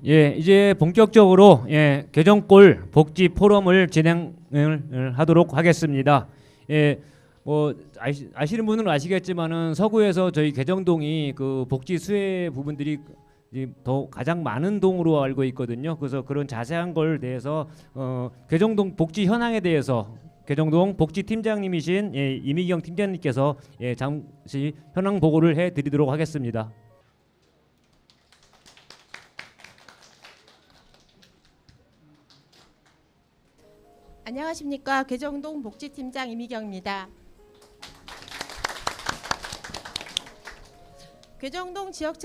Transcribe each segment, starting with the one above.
예, 이제 본격적으로 개정골 복지 포럼을 진행을 하도록 하겠습니다. 예, 뭐 아시는 분은 아시겠지만은 서구에서 저희 개정동이 그 복지 수혜 부분들이 더 가장 많은 동으로 알고 있거든요. 그래서 그런 자세한 걸 대해서 개정동 복지 현황에 대해서 개정동 복지팀장님이신 이미경 팀장님께서 잠시 현황 보고를 해드리도록 하겠습니다. 안녕하십니까. 개정동 복지팀장 이미경입니다. 개정동 지역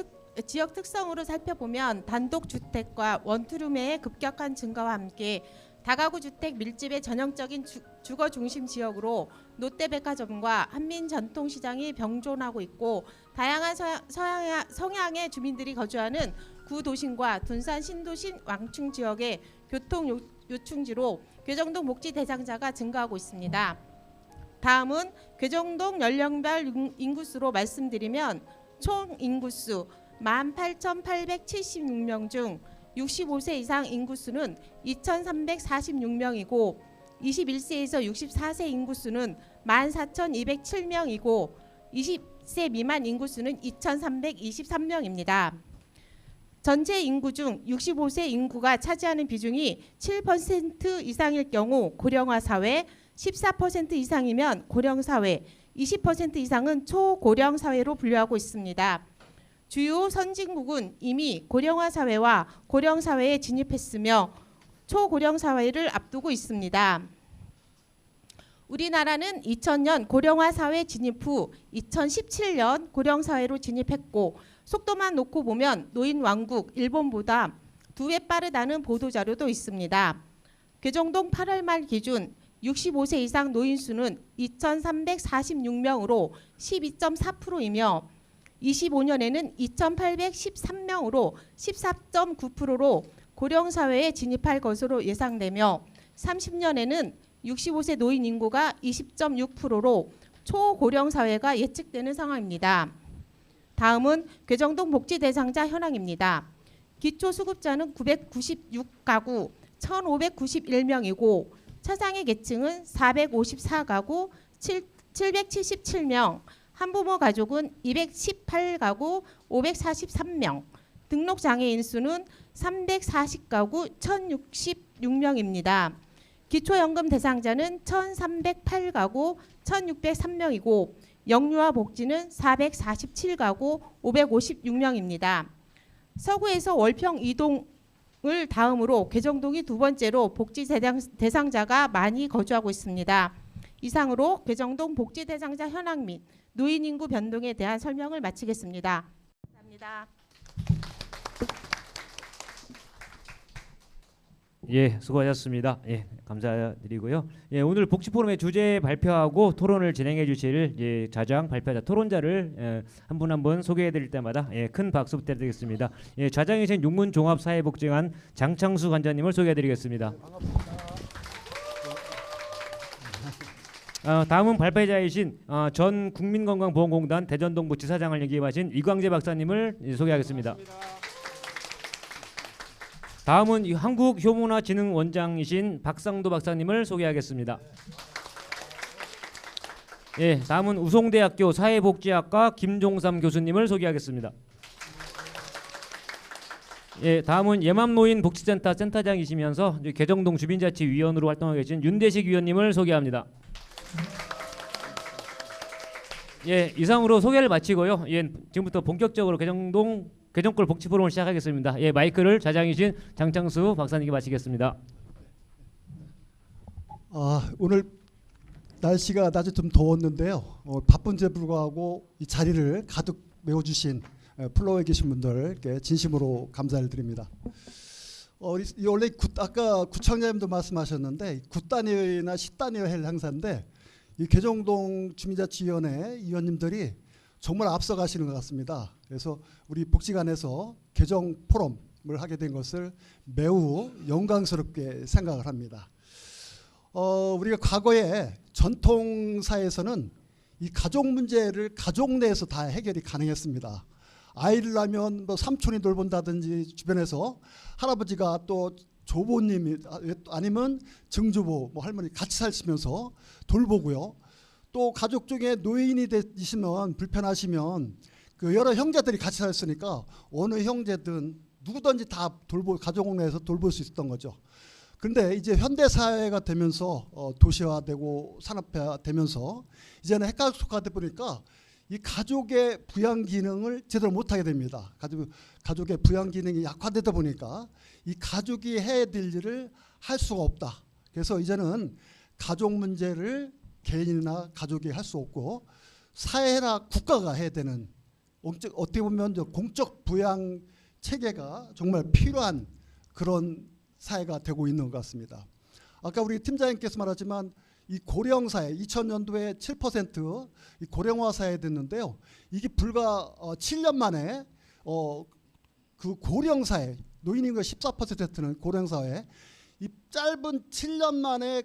특성으로 살펴보면 단독주택과 원투룸의 급격한 증가와 함께 다가구 주택 밀집의 전형적인 주거 중심 지역으로 롯데백화점과 한민전통시장이 병존하고 있고, 다양한 성향의 주민들이 거주하는 구도심과 둔산 신도심 왕충 지역의 교통 요충지로 괴정동 복지 대상자가 증가하고 있습니다. 다음은 괴정동 연령별 인구수로 말씀드리면 총 인구수 18,876명 중 65세 이상 인구수는 2,346명이고 21세에서 64세 인구수는 14,207명이고 20세 미만 인구수는 2,323명입니다. 전체 인구 중 65세 인구가 차지하는 비중이 7% 이상일 경우 고령화 사회, 14% 이상이면 고령 사회, 20% 이상은 초고령 사회로 분류하고 있습니다. 주요 선진국은 이미 고령화 사회와 고령 사회에 진입했으며 초고령 사회를 앞두고 있습니다. 우리나라는 2000년 고령화 사회 진입 후 2017년 고령 사회로 진입했고, 속도만 놓고 보면 노인 왕국 일본보다 2배 빠르다는 보도 자료도 있습니다. 괴정동 8월 말 기준 65세 이상 노인 수는 2,346명으로 12.4%이며 25년에는 2,813명으로 14.9%로 고령 사회에 진입할 것으로 예상되며 30년에는 65세 노인 인구가 20.6%로 초고령 사회가 예측되는 상황입니다. 다음은 괴정동 복지 대상자 현황입니다. 기초수급자는 996가구 1,591명이고 차상위 계층은 454가구 777명, 한부모 가족은 218가구 543명, 등록장애인 수는 340가구 1,066명입니다. 기초연금 대상자는 1,308가구 1,603명이고 영유아 복지는 447가구 556명입니다. 서구에서 월평 이동을 다음으로 괴정동이 두 번째로 복지 대상자가 많이 거주하고 있습니다. 이상으로 괴정동 복지 대상자 현황 및 노인 인구 변동에 대한 설명을 마치겠습니다. 감사합니다. 예, 수고하셨습니다. 예, 감사드리고요. 예, 오늘 복지 포럼의 주제 발표하고 토론을 진행해 주실 좌장 발표자 토론자를 한 분 한 분 소개해 드릴 때마다 큰 박수 부탁드리겠습니다. 좌장이신 육문종합사회복지관 장창수 관장님을 소개해 드리겠습니다. 다음은 발표자이신 전 국민건강보험공단 대전동부 지사장을 역임하신 이광재 박사님을 소개하겠습니다. 다음은 한국효문화진흥원장이신 박상도 박사님을 소개하겠습니다. 다음은 우송대학교 사회복지학과 김종삼 교수님을 소개하겠습니다. 다음은 예맘노인 복지센터 센터장이시면서 괴정동 주민자치위원으로 활동하고 계신 윤대식 위원님을 소개합니다. 이상으로 소개를 마치고요. 지금부터 본격적으로 괴정골 복지 포럼을 시작하겠습니다. 마이크를 좌장이신 장창수 박사님께 마치겠습니다. 오늘 날씨가 낮에 좀 더웠는데요. 바쁜데 불구하고 이 자리를 가득 메워주신 플로어에 계신 분들께 진심으로 감사를 드립니다. 원래 아까 구청장님도 말씀하셨는데 9단위나 10단위가 할 행사인데 이 괴정동 주민자치위원회 위원님들이 정말 앞서가시는 것 같습니다. 그래서 우리 복지관에서 개정 포럼을 하게 된 것을 매우 영광스럽게 생각을 합니다. 우리가 과거에 전통사에서는 이 가족 문제를 가족 내에서 다 해결이 가능했습니다. 아이를 낳으면 뭐 삼촌이 돌본다든지 주변에서 할아버지가 또 조보님이 아니면 증조부 뭐 할머니 같이 사시면서 돌보고요. 또 가족 중에 노인이 되시면 불편하시면 그 여러 형제들이 같이 살았으니까 어느 형제든 누구든지 다 가족 내에서 돌볼 수 있었던 거죠. 그런데 이제 현대 사회가 되면서 도시화되고 산업화되면서 이제는 핵가족화돼 보니까 이 가족의 부양 기능을 제대로 못하게 됩니다. 가족의 부양 기능이 약화되다 보니까 이 가족이 해야 될 일을 할 수가 없다. 그래서 이제는 가족 문제를 개인이나 가족이 할 수 없고 사회나 국가가 해야 되는, 어떻게 보면 공적 부양 체계가 정말 필요한 그런 사회가 되고 있는 것 같습니다. 아까 우리 팀장님께서 말하지만 이 고령 사회 2000년도에 7% 이 고령화 사회 됐는데요. 이게 불과 7년 만에 그 고령 사회, 노인 인구가 14%는 고령 사회, 이 짧은 7년 만에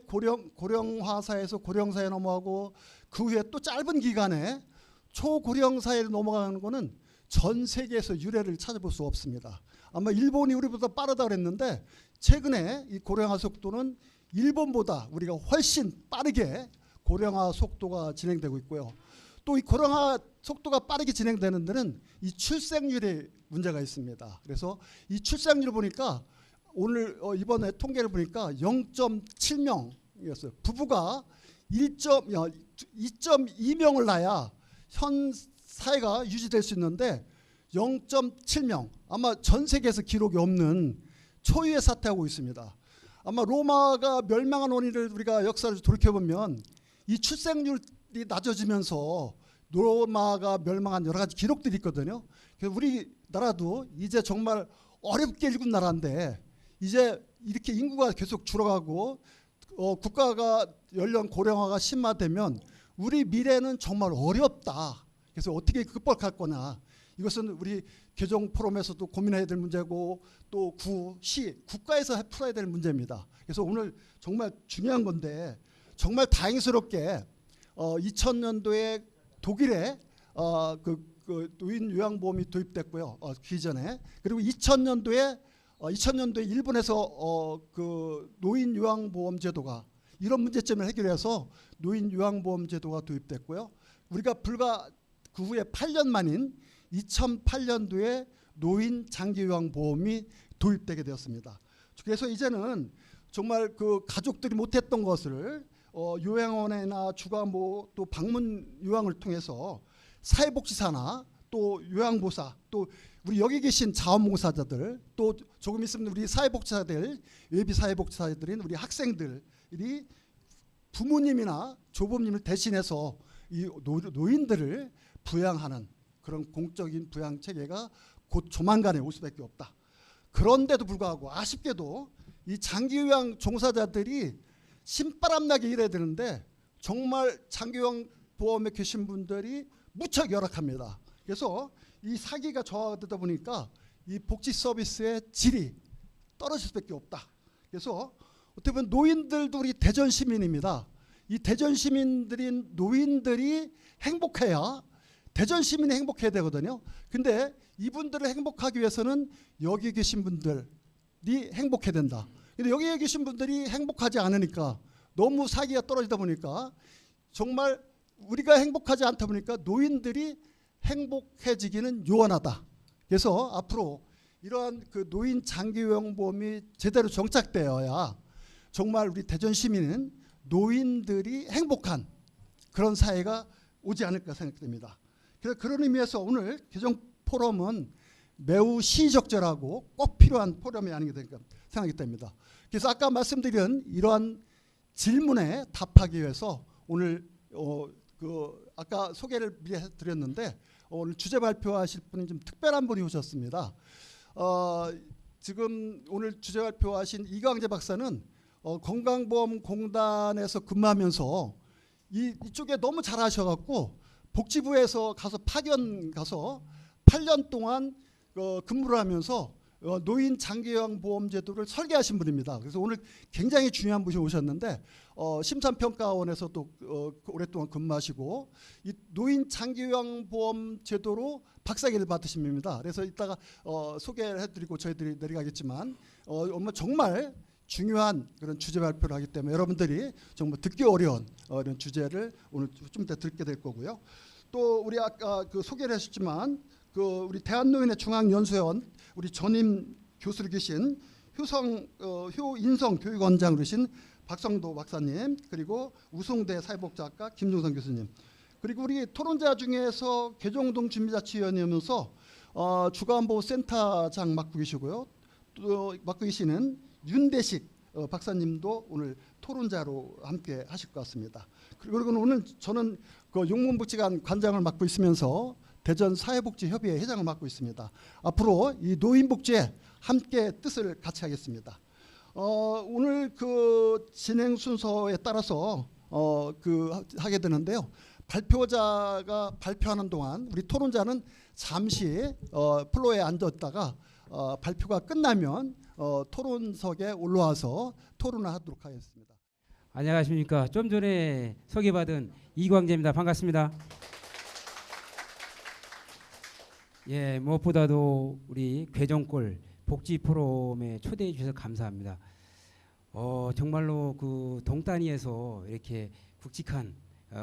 고령화 사회에서 고령 사회 넘어가고 그 후에 또 짧은 기간에 초고령 사회로 넘어가는 거는 전 세계에서 유례를 찾아볼 수 없습니다. 아마 일본이 우리보다 빠르다 그랬는데 최근에 이 고령화 속도는 일본보다 우리가 훨씬 빠르게 고령화 속도가 진행되고 있고요. 또 이 고령화 속도가 빠르게 진행되는 데는 이 출생률에 문제가 있습니다. 그래서 이 출생률을 보니까 오늘 이번에 통계를 보니까 0.7명이었어요. 부부가 2.2명을 낳아야 현 사회가 유지될 수 있는데 0.7명, 아마 전 세계에서 기록이 없는 초유의 사태하고 있습니다. 아마 로마가 멸망한 원인을 우리가 역사를 돌이켜보면 이 출생률이 낮아지면서 로마가 멸망한 여러 가지 기록들이 있거든요. 그래서 우리나라도 이제 정말 어렵게 일군 나라인데 이제 이렇게 인구가 계속 줄어가고 국가가 연령 고령화가 심화되면 우리 미래는 정말 어렵다. 그래서 어떻게 극복할 거냐. 이것은 우리 개정 포럼에서도 고민해야 될 문제고 또 국가에서 풀어야 될 문제입니다. 그래서 오늘 정말 중요한 건데 정말 다행스럽게 2000년도에 독일에 그 노인 요양보험이 도입됐고요. 그 이전에. 그리고 2000년도에 일본에서 그 노인 요양보험 제도가 이런 문제점을 해결해서 노인 요양보험 제도가 도입됐고요. 우리가 불과 그 후에 8년 만인 2008년도에 노인 장기요양보험이 도입되게 되었습니다. 그래서 이제는 정말 그 가족들이 못했던 것을 요양원이나 주가모 또 방문 요양을 통해서 사회복지사나 또 요양보사 또 우리 여기 계신 자원봉사자들 또 조금 있으면 우리 사회복지사들 예비 사회복지사들인 우리 학생들이 부모님이나 조부모님을 대신해서 이 노인들을 부양하는 그런 공적인 부양 체계가 곧 조만간에 올 수밖에 없다. 그런데도 불구하고 아쉽게도 이 장기요양 종사자들이 신바람나게 일해야 되는데 정말 장기요양 보험에 계신 분들이 무척 열악합니다. 그래서 이 사기가 저하되다 보니까 이 복지 서비스의 질이 떨어질 수밖에 없다. 그래서 어떻게 보면 노인들도 우리 대전 시민입니다. 이 대전 시민들인 노인들이 행복해야 대전 시민이 행복해야 되거든요. 근데 이분들을 행복하기 위해서는 여기 계신 분들이 행복해야 된다. 근데 여기에 계신 분들이 행복하지 않으니까 너무 사기가 떨어지다 보니까 정말 우리가 행복하지 않다 보니까 노인들이 행복해지기는 요원하다. 그래서 앞으로 이러한 그 노인 장기요양보험이 제대로 정착되어야 정말 우리 대전 시민은 노인들이 행복한 그런 사회가 오지 않을까 생각됩니다. 그래서 그런 의미에서 오늘 개정 포럼은 매우 시의적절하고 꼭 필요한 포럼이 아닌가 생각이 됩니다. 그래서 아까 말씀드린 이러한 질문에 답하기 위해서 오늘 아까 소개를 미리 해드렸는데 오늘 주제 발표하실 분이 좀 특별한 분이 오셨습니다. 지금 오늘 주제 발표하신 이광재 박사는 건강보험공단에서 근무하면서 이쪽에 너무 잘하셔갖고 복지부에서 가서 파견 가서 8년 동안 근무를 하면서 노인 장기요양 보험 제도를 설계하신 분입니다. 그래서 오늘 굉장히 중요한 분이 오셨는데 심사평가원에서도 오랫동안 근무하시고 이 노인 장기요양 보험 제도로 박사학위를 받으신 분입니다. 그래서 이따가 소개를 해드리고 저희들이 내려가겠지만 정말 중요한 그런 주제 발표를 하기 때문에 여러분들이 정말 듣기 어려운 이런 주제를 오늘 좀 더 듣게 될 거고요. 또 우리 아까 소개를 하셨지만 우리 대한노인의 중앙연수원 우리 전임 교수로 계신 효인성 교육원장으로신 박성도 박사님, 그리고 우송대 사회복지학과 김종선 교수님, 그리고 우리 토론자 중에서 개정동 주민자치위원회면서 주간보호센터장 맡고 계시고요. 또 맡고 계시는 윤대식 박사님도 오늘 토론자로 함께 하실 것 같습니다. 그리고 오늘 저는 용문복지관 관장을 맡고 있으면서 대전 사회복지협의회 회장을 맡고 있습니다. 앞으로 이 노인복지에 함께 뜻을 같이 하겠습니다. 오늘 진행 순서에 따라서 하게 되는데요. 발표자가 발표하는 동안 우리 토론자는 잠시 플로어에 앉았다가 발표가 끝나면 토론석에 올라와서 토론을 하도록 하겠습니다. 안녕하십니까. 좀 전에 소개받은 이광재입니다. 반갑습니다. 예, 무엇보다도 우리 괴정골 복지 포럼에 초대해 주셔서 감사합니다. 정말로 동단위에서 이렇게 굵직한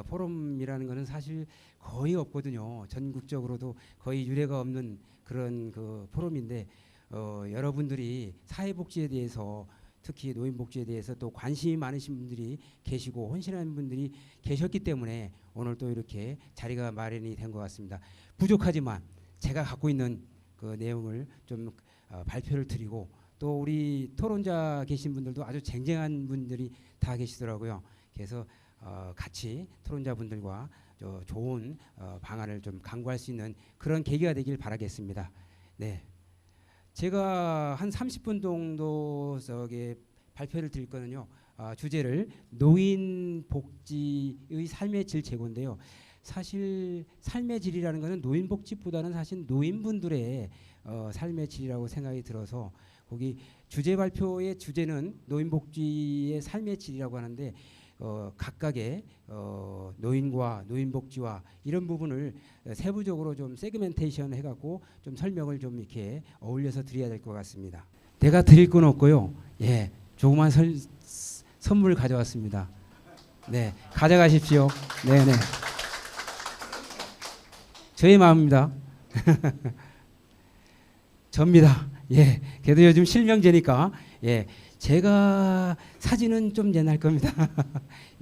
포럼이라는 것은 사실 거의 없거든요. 전국적으로도 거의 유례가 없는 그런 포럼인데 여러분들이 사회복지에 대해서 특히 노인복지에 대해서 또 관심이 많으신 분들이 계시고 헌신하는 분들이 계셨기 때문에 오늘 또 이렇게 자리가 마련이 된 것 같습니다. 부족하지만 제가 갖고 있는 내용을 좀 발표를 드리고 또 우리 토론자 계신 분들도 아주 쟁쟁한 분들이 다 계시더라고요. 그래서 같이 토론자분들과 좋은 방안을 좀 강구할 수 있는 그런 계기가 되길 바라겠습니다. 네, 제가 한 30분 정도 발표를 드릴 거는요. 주제를 노인 복지의 삶의 질 제고인데요. 사실 삶의 질이라는 것은 노인 복지보다는 사실 노인분들의 삶의 질이라고 생각이 들어서 거기 주제 발표의 주제는 노인 복지의 삶의 질이라고 하는데 각각의 노인과 노인 복지와 이런 부분을 세부적으로 좀 세그멘테이션 해갖고 좀 설명을 좀 이렇게 어울려서 드려야 될 것 같습니다. 내가 드릴 건 없고요. 예, 조그만 선물 가져왔습니다. 네, 가져가십시오. 네네. 저의 마음입니다. 접니다. 예, 그래도 요즘 실명제니까 예, 제가 사진은 좀 옛날 겁니다.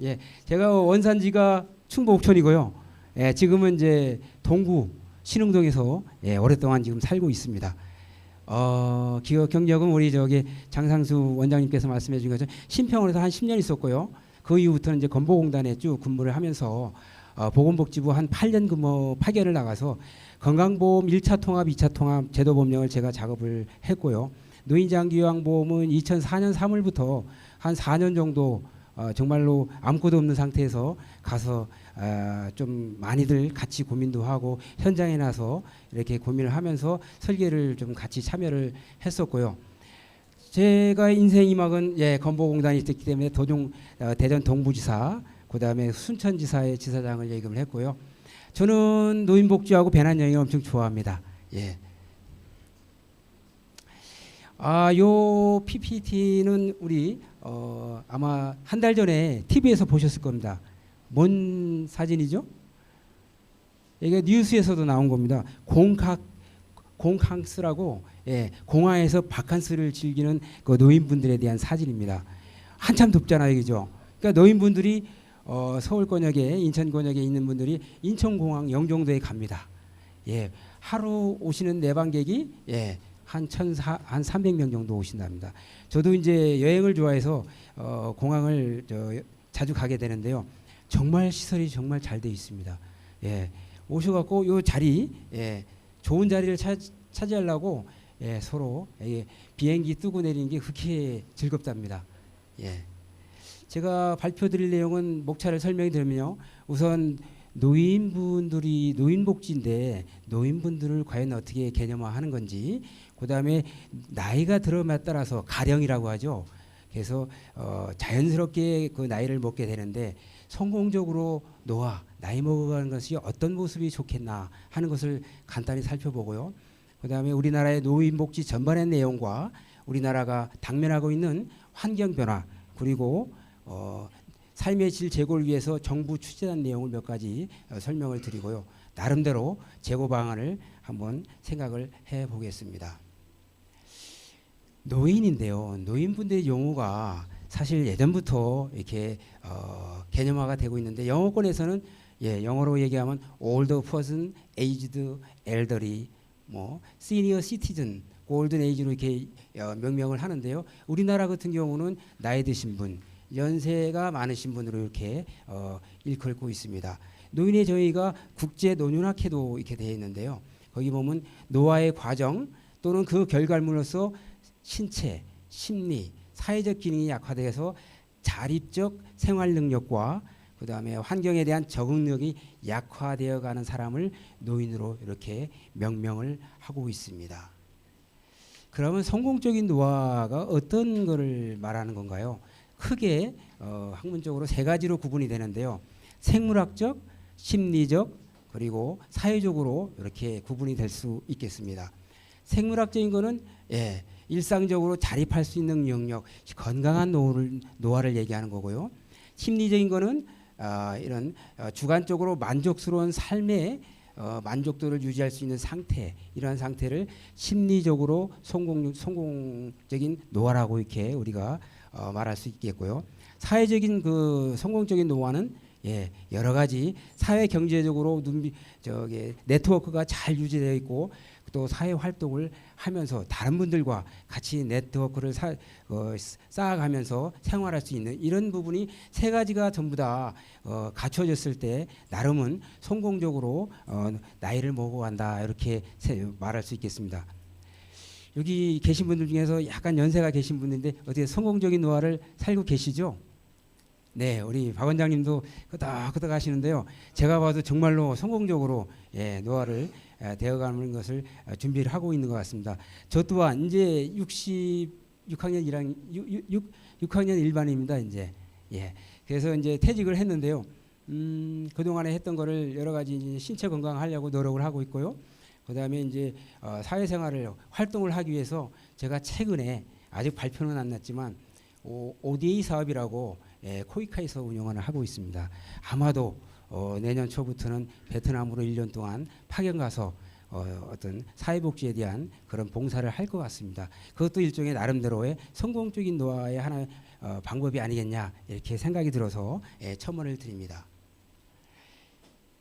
예, 제가 원산지가 충북 옥천이고요. 예, 지금은 이제 동구 신흥동에서 예, 오랫동안 지금 살고 있습니다. 기업 경력은 우리 장상수 원장님께서 말씀해 주신 것처럼 신평원에서 한 10년 있었고요. 그 이후부터는 이제 건보공단에 쭉 근무를 하면서 보건복지부 한 8년 근무 파견을 나가서 건강보험 1차 통합, 2차 통합 제도 법령을 제가 작업을 했고요. 노인장기요양보험은 2004년 3월부터 한 4년 정도 정말로 아무것도 없는 상태에서 가서 좀 많이들 같이 고민도 하고 현장에 나서 이렇게 고민을 하면서 설계를 좀 같이 참여를 했었고요. 제가 인생 이막은 예, 건보공단이 있었기 때문에 대전 동부지사, 그다음에 순천지사의 지사장을 예금을 했고요. 저는 노인복지하고 배낭여행을 엄청 좋아합니다. 예. 요 PPT는 우리 아마 한 달 전에 TV에서 보셨을 겁니다. 뭔 사진이죠? 이게 뉴스에서도 나온 겁니다. 공캉스라고 예, 공항에서 바캉스를 즐기는 그 노인분들에 대한 사진입니다. 한참 덥잖아요, 그죠? 그러니까 노인분들이 서울 권역에 인천 권역에 있는 분들이 인천공항 영종도에 갑니다. 예, 하루 오시는 내방객이 예, 한 300명 정도 오신답니다. 저도 이제 여행을 좋아해서 공항을 자주 가게 되는데요. 정말 시설이 정말 잘 돼 있습니다. 예, 오셔갖고 요 자리 예, 좋은 자리를 차지하려고 예, 서로 예, 비행기 뜨고 내리는 게 그렇게 즐겁답니다. 예. 제가 발표드릴 내용은 목차를 설명해 드리면요. 우선 노인분들이 노인복지인데 노인분들을 과연 어떻게 개념화하는 건지, 그다음에 나이가 들어에 따라서 가령이라고 하죠. 그래서 자연스럽게 그 나이를 먹게 되는데 성공적으로 노화, 나이 먹어가는 것이 어떤 모습이 좋겠나 하는 것을 간단히 살펴보고요. 그다음에 우리나라의 노인복지 전반의 내용과 우리나라가 당면하고 있는 환경 변화 그리고 삶의 질 제고를 위해서 정부 추진한 내용을 몇 가지 설명을 드리고요. 나름대로 제고 방안을 한번 생각을 해보겠습니다. 노인인데요. 노인분들의 용어가 사실 예전부터 이렇게 개념화가 되고 있는데 영어권에서는 영어로 얘기하면 old person, aged, elderly, 뭐 senior citizen, golden age로 이렇게 명명을 하는데요. 우리나라 같은 경우는 나이 드신 분, 연세가 많으신 분으로 이렇게 일컬고 있습니다. 노인의 저희가 국제 노년학회도 이렇게 되어 있는데요. 거기 보면 노화의 과정 또는 그 결과물로서 신체, 심리, 사회적 기능이 약화되어서 자립적 생활 능력과 그다음에 환경에 대한 적응력이 약화되어 가는 사람을 노인으로 이렇게 명명을 하고 있습니다. 그러면 성공적인 노화가 어떤 것을 말하는 건가요? 크게 학문적으로 세 가지로 구분이 되는데요. 생물학적, 심리적, 그리고 사회적으로 이렇게 구분이 될 수 있겠습니다. 생물학적인 거는 일상적으로 자립할 수 있는 영역, 건강한 노화를 얘기하는 거고요. 심리적인 거는 이런 주관적으로 만족스러운 삶의 만족도를 유지할 수 있는 상태, 이러한 상태를 심리적으로 성공적인 노화라고 이렇게 우리가 말할 수 있겠고요. 사회적인 그 성공적인 노화는 여러 가지 사회 경제적으로 네트워크가 잘 유지되어 있고 또 사회 활동을 하면서 다른 분들과 같이 네트워크를 쌓아가면서 생활할 수 있는 이런 부분이 세 가지가 전부 다 갖춰졌을 때 나름은 성공적으로 나이를 먹어간다 이렇게 말할 수 있겠습니다. 여기 계신 분들 중에서 약간 연세가 계신 분인데 어떻게 성공적인 노화를 살고 계시죠? 네, 우리 박 원장님도 끄덕끄덕 하시는데요. 제가 봐도 정말로 성공적으로 노화를 되어가는 것을 준비를 하고 있는 것 같습니다. 저 또한 이제 6학년 6학년 일반입니다. 이제 그래서 이제 퇴직을 했는데요. 그동안에 했던 거를 여러 가지 이제 신체 건강하려고 노력을 하고 있고요. 그다음에 이제 사회생활을 활동을 하기 위해서 제가 최근에 아직 발표는 안 났지만 ODA 사업이라고 코이카에서 운영을 하고 있습니다. 아마도 내년 초부터는 베트남으로 1년 동안 파견 가서 어떤 사회복지에 대한 그런 봉사를 할 것 같습니다. 그것도 일종의 나름대로의 성공적인 노화의 하나의 방법이 아니겠냐 이렇게 생각이 들어서 첨언을 드립니다.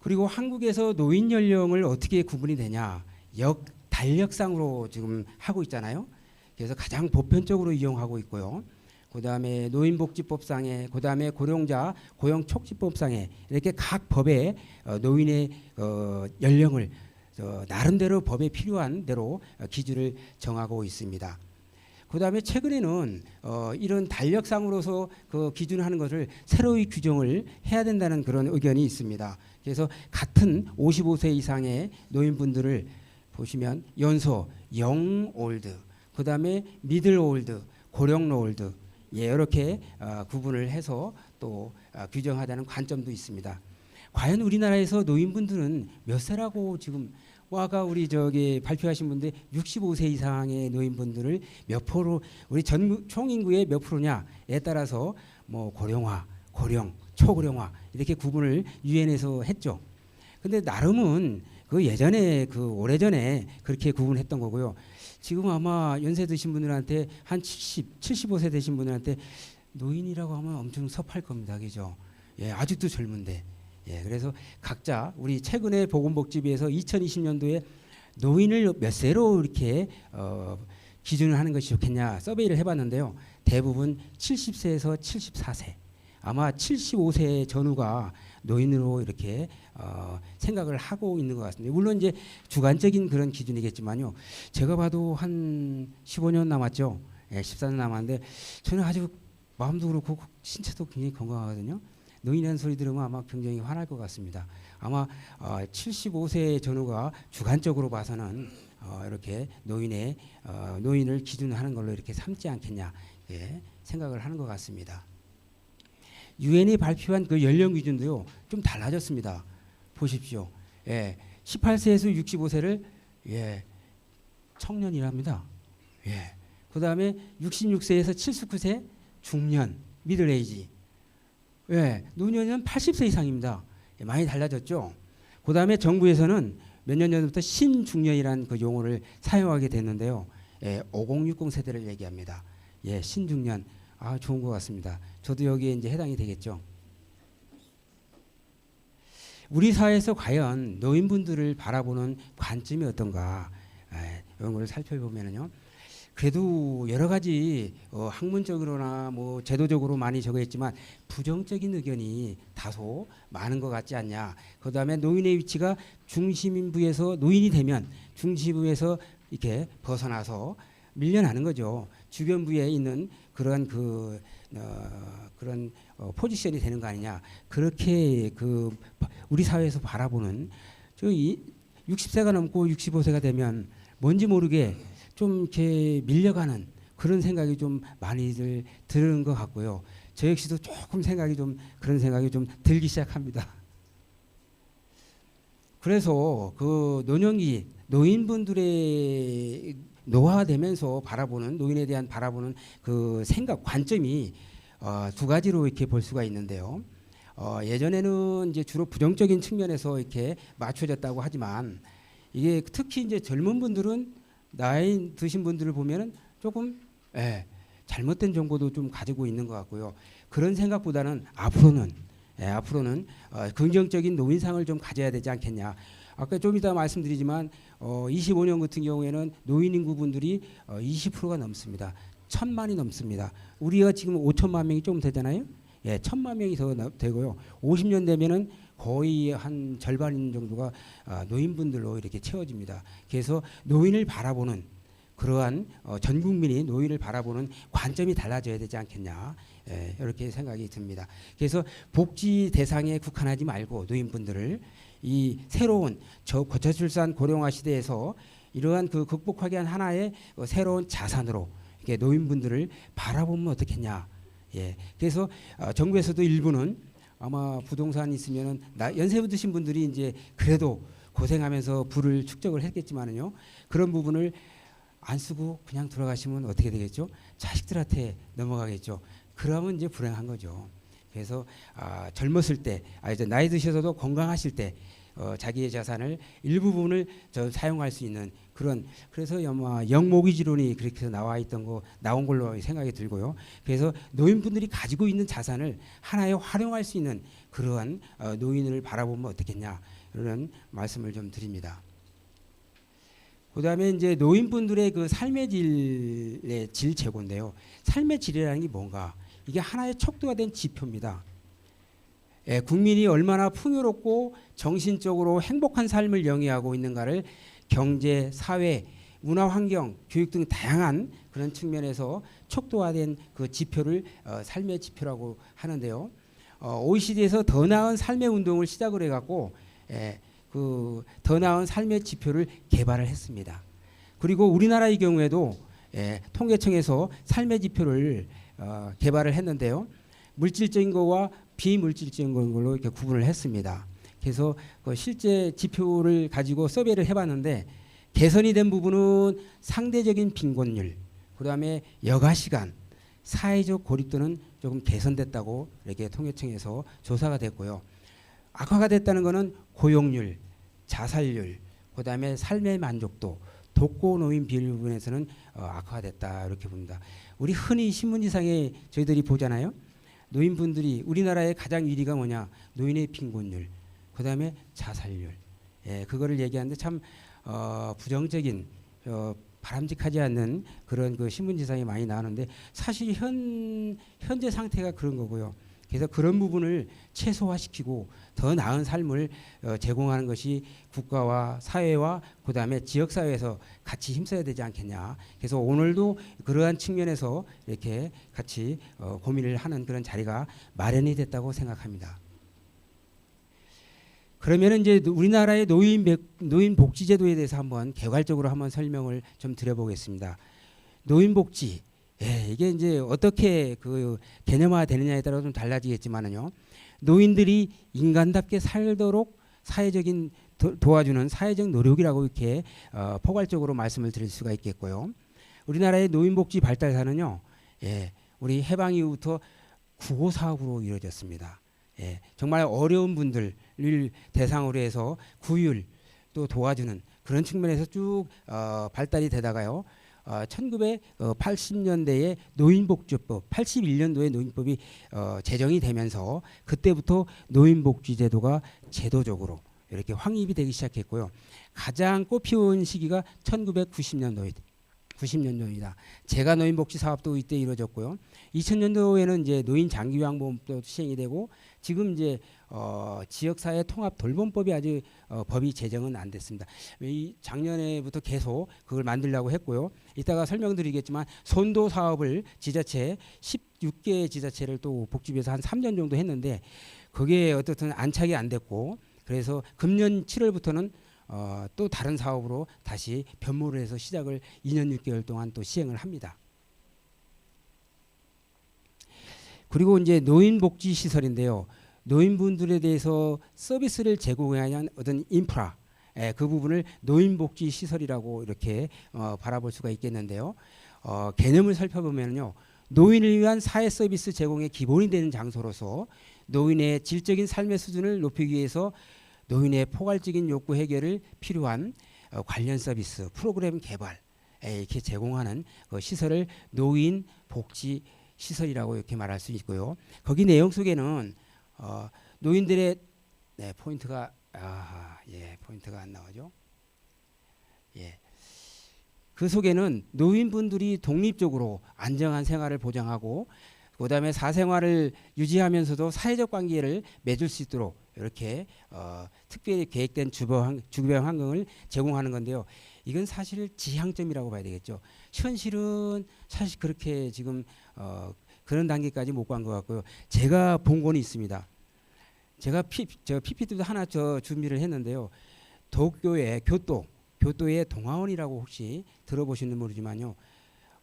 그리고 한국에서 노인 연령을 어떻게 구분이 되냐 달력상으로 지금 하고 있잖아요. 그래서 가장 보편적으로 이용하고 있고요. 그다음에 노인복지법상에, 그다음에 고령자 고용촉진법상에 이렇게 각 법에 노인의 연령을 나름대로 법에 필요한 대로 기준을 정하고 있습니다. 그다음에 최근에는 이런 달력상으로서 그 기준하는 것을 새로이 규정을 해야 된다는 그런 의견이 있습니다. 그래서 같은 55세 이상의 노인분들을 보시면 연소, 영 올드, 그다음에 미들 올드, 고령 올드 이렇게 구분을 해서 또 규정하자는 관점도 있습니다. 과연 우리나라에서 노인분들은 몇 세라고 지금 아까 우리 발표하신 분들 65세 이상의 노인분들을 몇 프로 우리 전 총인구의 몇 프로냐에 따라서 뭐 고령화, 고령, 초고령화 이렇게 구분을 유엔에서 했죠. 근데 나름은 그 예전에 오래전에 그렇게 구분했던 거고요. 지금 아마 연세 드신 분들한테 한 75세 되신 분들한테 노인이라고 하면 엄청 섭할 겁니다. 그죠? 아직도 젊은데. 그래서 각자 우리 최근에 보건복지부에서 2020년도에 노인을 몇 세로 이렇게 기준을 하는 것이 좋겠냐 서베이를 해봤는데요. 대부분 70세에서 74세. 아마 75세 전후가 노인으로 이렇게 생각을 하고 있는 것 같습니다. 물론 이제 주관적인 그런 기준이겠지만요. 제가 봐도 한 15년 남았죠. 14년 남았는데 저는 아주 마음도 그렇고 신체도 굉장히 건강하거든요. 노인이라는 소리 들으면 아마 굉장히 화날 것 같습니다. 아마 75세 전후가 주관적으로 봐서는 이렇게 노인을 기준하는 걸로 이렇게 삼지 않겠냐 생각을 하는 것 같습니다. 유엔이 발표한 그 연령 기준도요 좀 달라졌습니다. 보십시오. 18세에서 65세를 청년이랍니다. 그 다음에 66세에서 79세 중년, 미들에이지. 노년은 80세 이상입니다. 많이 달라졌죠. 그 다음에 정부에서는 몇 년 전부터 신중년이라는 그 용어를 사용하게 됐는데요. 5060 세대를 얘기합니다. 신중년. 좋은 것 같습니다. 저도 여기에 이제 해당이 되겠죠. 우리 사회에서 과연 노인분들을 바라보는 관점이 어떤가 이런 걸 살펴보면요. 그래도 여러 가지 학문적으로나 뭐 제도적으로 많이 적어있지만 부정적인 의견이 다소 많은 것 같지 않냐. 그다음에 노인의 위치가 중심부에서 노인이 되면 중심부에서 이렇게 벗어나서 밀려나는 거죠. 주변부에 있는 그런 포지션이 되는 거 아니냐. 그렇게 우리 사회에서 바라보는 60세가 넘고 65세가 되면 뭔지 모르게 좀 이렇게 밀려가는 그런 생각이 좀 많이들 드는 것 같고요. 저 역시도 조금 그런 생각이 좀 들기 시작합니다. 그래서 그 노년기 노인분들의 노화되면서 바라보는 노인에 대한 바라보는 그 생각 관점이 두 가지로 이렇게 볼 수가 있는데요. 예전에는 이제 주로 부정적인 측면에서 이렇게 맞춰졌다고 하지만 이게 특히 이제 젊은 분들은 나이 드신 분들을 보면은 조금 잘못된 정보도 좀 가지고 있는 것 같고요. 그런 생각보다는 앞으로는 긍정적인 노인상을 좀 가져야 되지 않겠냐. 아까 좀 이따 말씀드리지만 25년 같은 경우에는 노인 인구분들이 20%가 넘습니다. 1,000만이 넘습니다. 우리가 지금 5천만 명이 좀 되잖아요. 1,000만 명이 더 되고요. 50년 되면은 거의 한 절반 정도가 노인분들로 이렇게 채워집니다. 그래서 노인을 바라보는 그러한 전 국민이 노인을 바라보는 관점이 달라져야 되지 않겠냐. 이렇게 생각이 듭니다. 그래서 복지 대상에 국한하지 말고 노인분들을 이 새로운 고차출산 고령화 시대에서 이러한 극복하기 위한 하나의 새로운 자산으로 이렇게 노인분들을 바라보면 어떻겠냐. 그래서 정부에서도 일부는 아마 부동산 있으면은 연세 드신 분들이 이제 그래도 고생하면서 부를 축적을 했겠지만은요. 그런 부분을 안 쓰고 그냥 돌아가시면 어떻게 되겠죠? 자식들한테 넘어가겠죠. 그러면 이제 불행한 거죠. 그래서 젊었을 때, 이제 나이 드셔서도 건강하실 때 자기의 자산을 일부분을 사용할 수 있는 그런, 그래서 아마 영모기지론이 그렇게 나온 걸로 생각이 들고요. 그래서 노인분들이 가지고 있는 자산을 하나에 활용할 수 있는 그러한 노인을 바라보면 어떻겠냐 이런 말씀을 좀 드립니다. 그다음에 이제 노인분들의 그 삶의 질 재고인데요. 삶의 질이라는 게 뭔가? 이게 하나의 척도가 된 지표입니다. 국민이 얼마나 풍요롭고 정신적으로 행복한 삶을 영위하고 있는가를 경제, 사회, 문화 환경, 교육 등 다양한 그런 측면에서 척도화된 그 지표를 삶의 지표라고 하는데요. OECD에서 더 나은 삶의 운동을 시작을 해갖고 그 더 나은 삶의 지표를 개발을 했습니다. 그리고 우리나라의 경우에도 통계청에서 삶의 지표를 개발을 했는데요. 물질적인 거와 비물질적인 걸로 이렇게 구분을 했습니다. 그래서 그 실제 지표를 가지고 서베이를 해봤는데 개선이 된 부분은 상대적인 빈곤율, 그다음에 여가 시간, 사회적 고립도는 조금 개선됐다고 이렇게 통계청에서 조사가 됐고요. 악화가 됐다는 것은 고용률, 자살률, 그다음에 삶의 만족도, 독거노인 비율 부분에서는 악화가 됐다 이렇게 봅니다. 우리 흔히 신문지상에 저희들이 보잖아요. 노인분들이 우리나라의 가장 1위가 뭐냐? 노인의 빈곤율, 그다음에 자살률. 그거를 얘기하는데 참 부정적인 바람직하지 않는 그런 그 신문지상에 많이 나오는데 사실 현재 상태가 그런 거고요. 그래서 그런 부분을 최소화시키고 더 나은 삶을 제공하는 것이 국가와 사회와 그다음에 지역사회에서 같이 힘써야 되지 않겠냐. 그래서 오늘도 그러한 측면에서 이렇게 같이 고민을 하는 그런 자리가 마련이 됐다고 생각합니다. 그러면 이제 우리나라의 노인 복지 제도에 대해서 한번 개괄적으로 한번 설명을 좀 드려보겠습니다. 노인 복지, 예, 이게 이제 어떻게 그 개념화 되느냐에 따라 좀 달라지겠지만은요. 노인들이 인간답게 살도록 사회적인 도와주는 사회적 노력이라고 이렇게 포괄적으로 말씀을 드릴 수가 있겠고요. 우리나라의 노인복지 발달사는요, 예, 우리 해방 이후부터 구호 사업으로 이루어졌습니다. 예, 정말 어려운 분들을 대상으로 해서 구휼 또 도와주는 그런 측면에서 쭉 발달이 되다가요. 1980년대에 노인복지법, 81년도에 노인법이 제정이 되면서 그때부터 노인복지제도가 제도적으로 이렇게 확립이 되기 시작했고요. 가장 꽃피운 시기가 1990년도이다. 제가 노인복지 사업도 이때 이루어졌고요. 2000년도에는 이제 노인 장기요양보험도 시행이 되고 지금 이제 지역사회 통합 돌봄법이 아직 법이 제정은 안 됐습니다. 이 작년에부터 계속 그걸 만들려고 했고요. 이따가 설명드리겠지만 선도 사업을 지자체 16개 지자체를 또 복지부에서 한 3년 정도 했는데 그게 어떻든 안착이 안 됐고 그래서 금년 7월부터는 또 다른 사업으로 다시 변모를 해서 시작을 2년 6개월 동안 또 시행을 합니다. 그리고 이제 노인복지 시설인데요. 노인분들에 대해서 서비스를 제공하는 어떤 인프라, 그 부분을 노인복지 시설이라고 이렇게 바라볼 수가 있겠는데요. 개념을 살펴보면요. 노인을 위한 사회 서비스 제공의 기본이 되는 장소로서 노인의 질적인 삶의 수준을 높이기 위해서 노인의 포괄적인 욕구 해결을 필요한 관련 서비스, 프로그램 개발 이렇게 제공하는 시설을 노인 복지 시설이라고 이렇게 말할 수 있고요. 거기 내용 속에는 노인들의 포인트가 포인트가 안 나오죠. 예. 그 속에는 노인분들이 독립적으로 안정한 생활을 보장하고 그다음에 사생활을 유지하면서도 사회적 관계를 맺을 수 있도록 이렇게 특별히 계획된 주변 환경을 제공하는 건데요. 이건 사실 지향점이라고 봐야 되겠죠. 현실은 사실 그렇게 지금 그런 단계까지 못 간 것 같고요. 제가 본 건 있습니다. 제가 PPT도 하나 준비를 했는데요. 도쿄의 교토의 동아원이라고 혹시 들어보시는 모르지만요.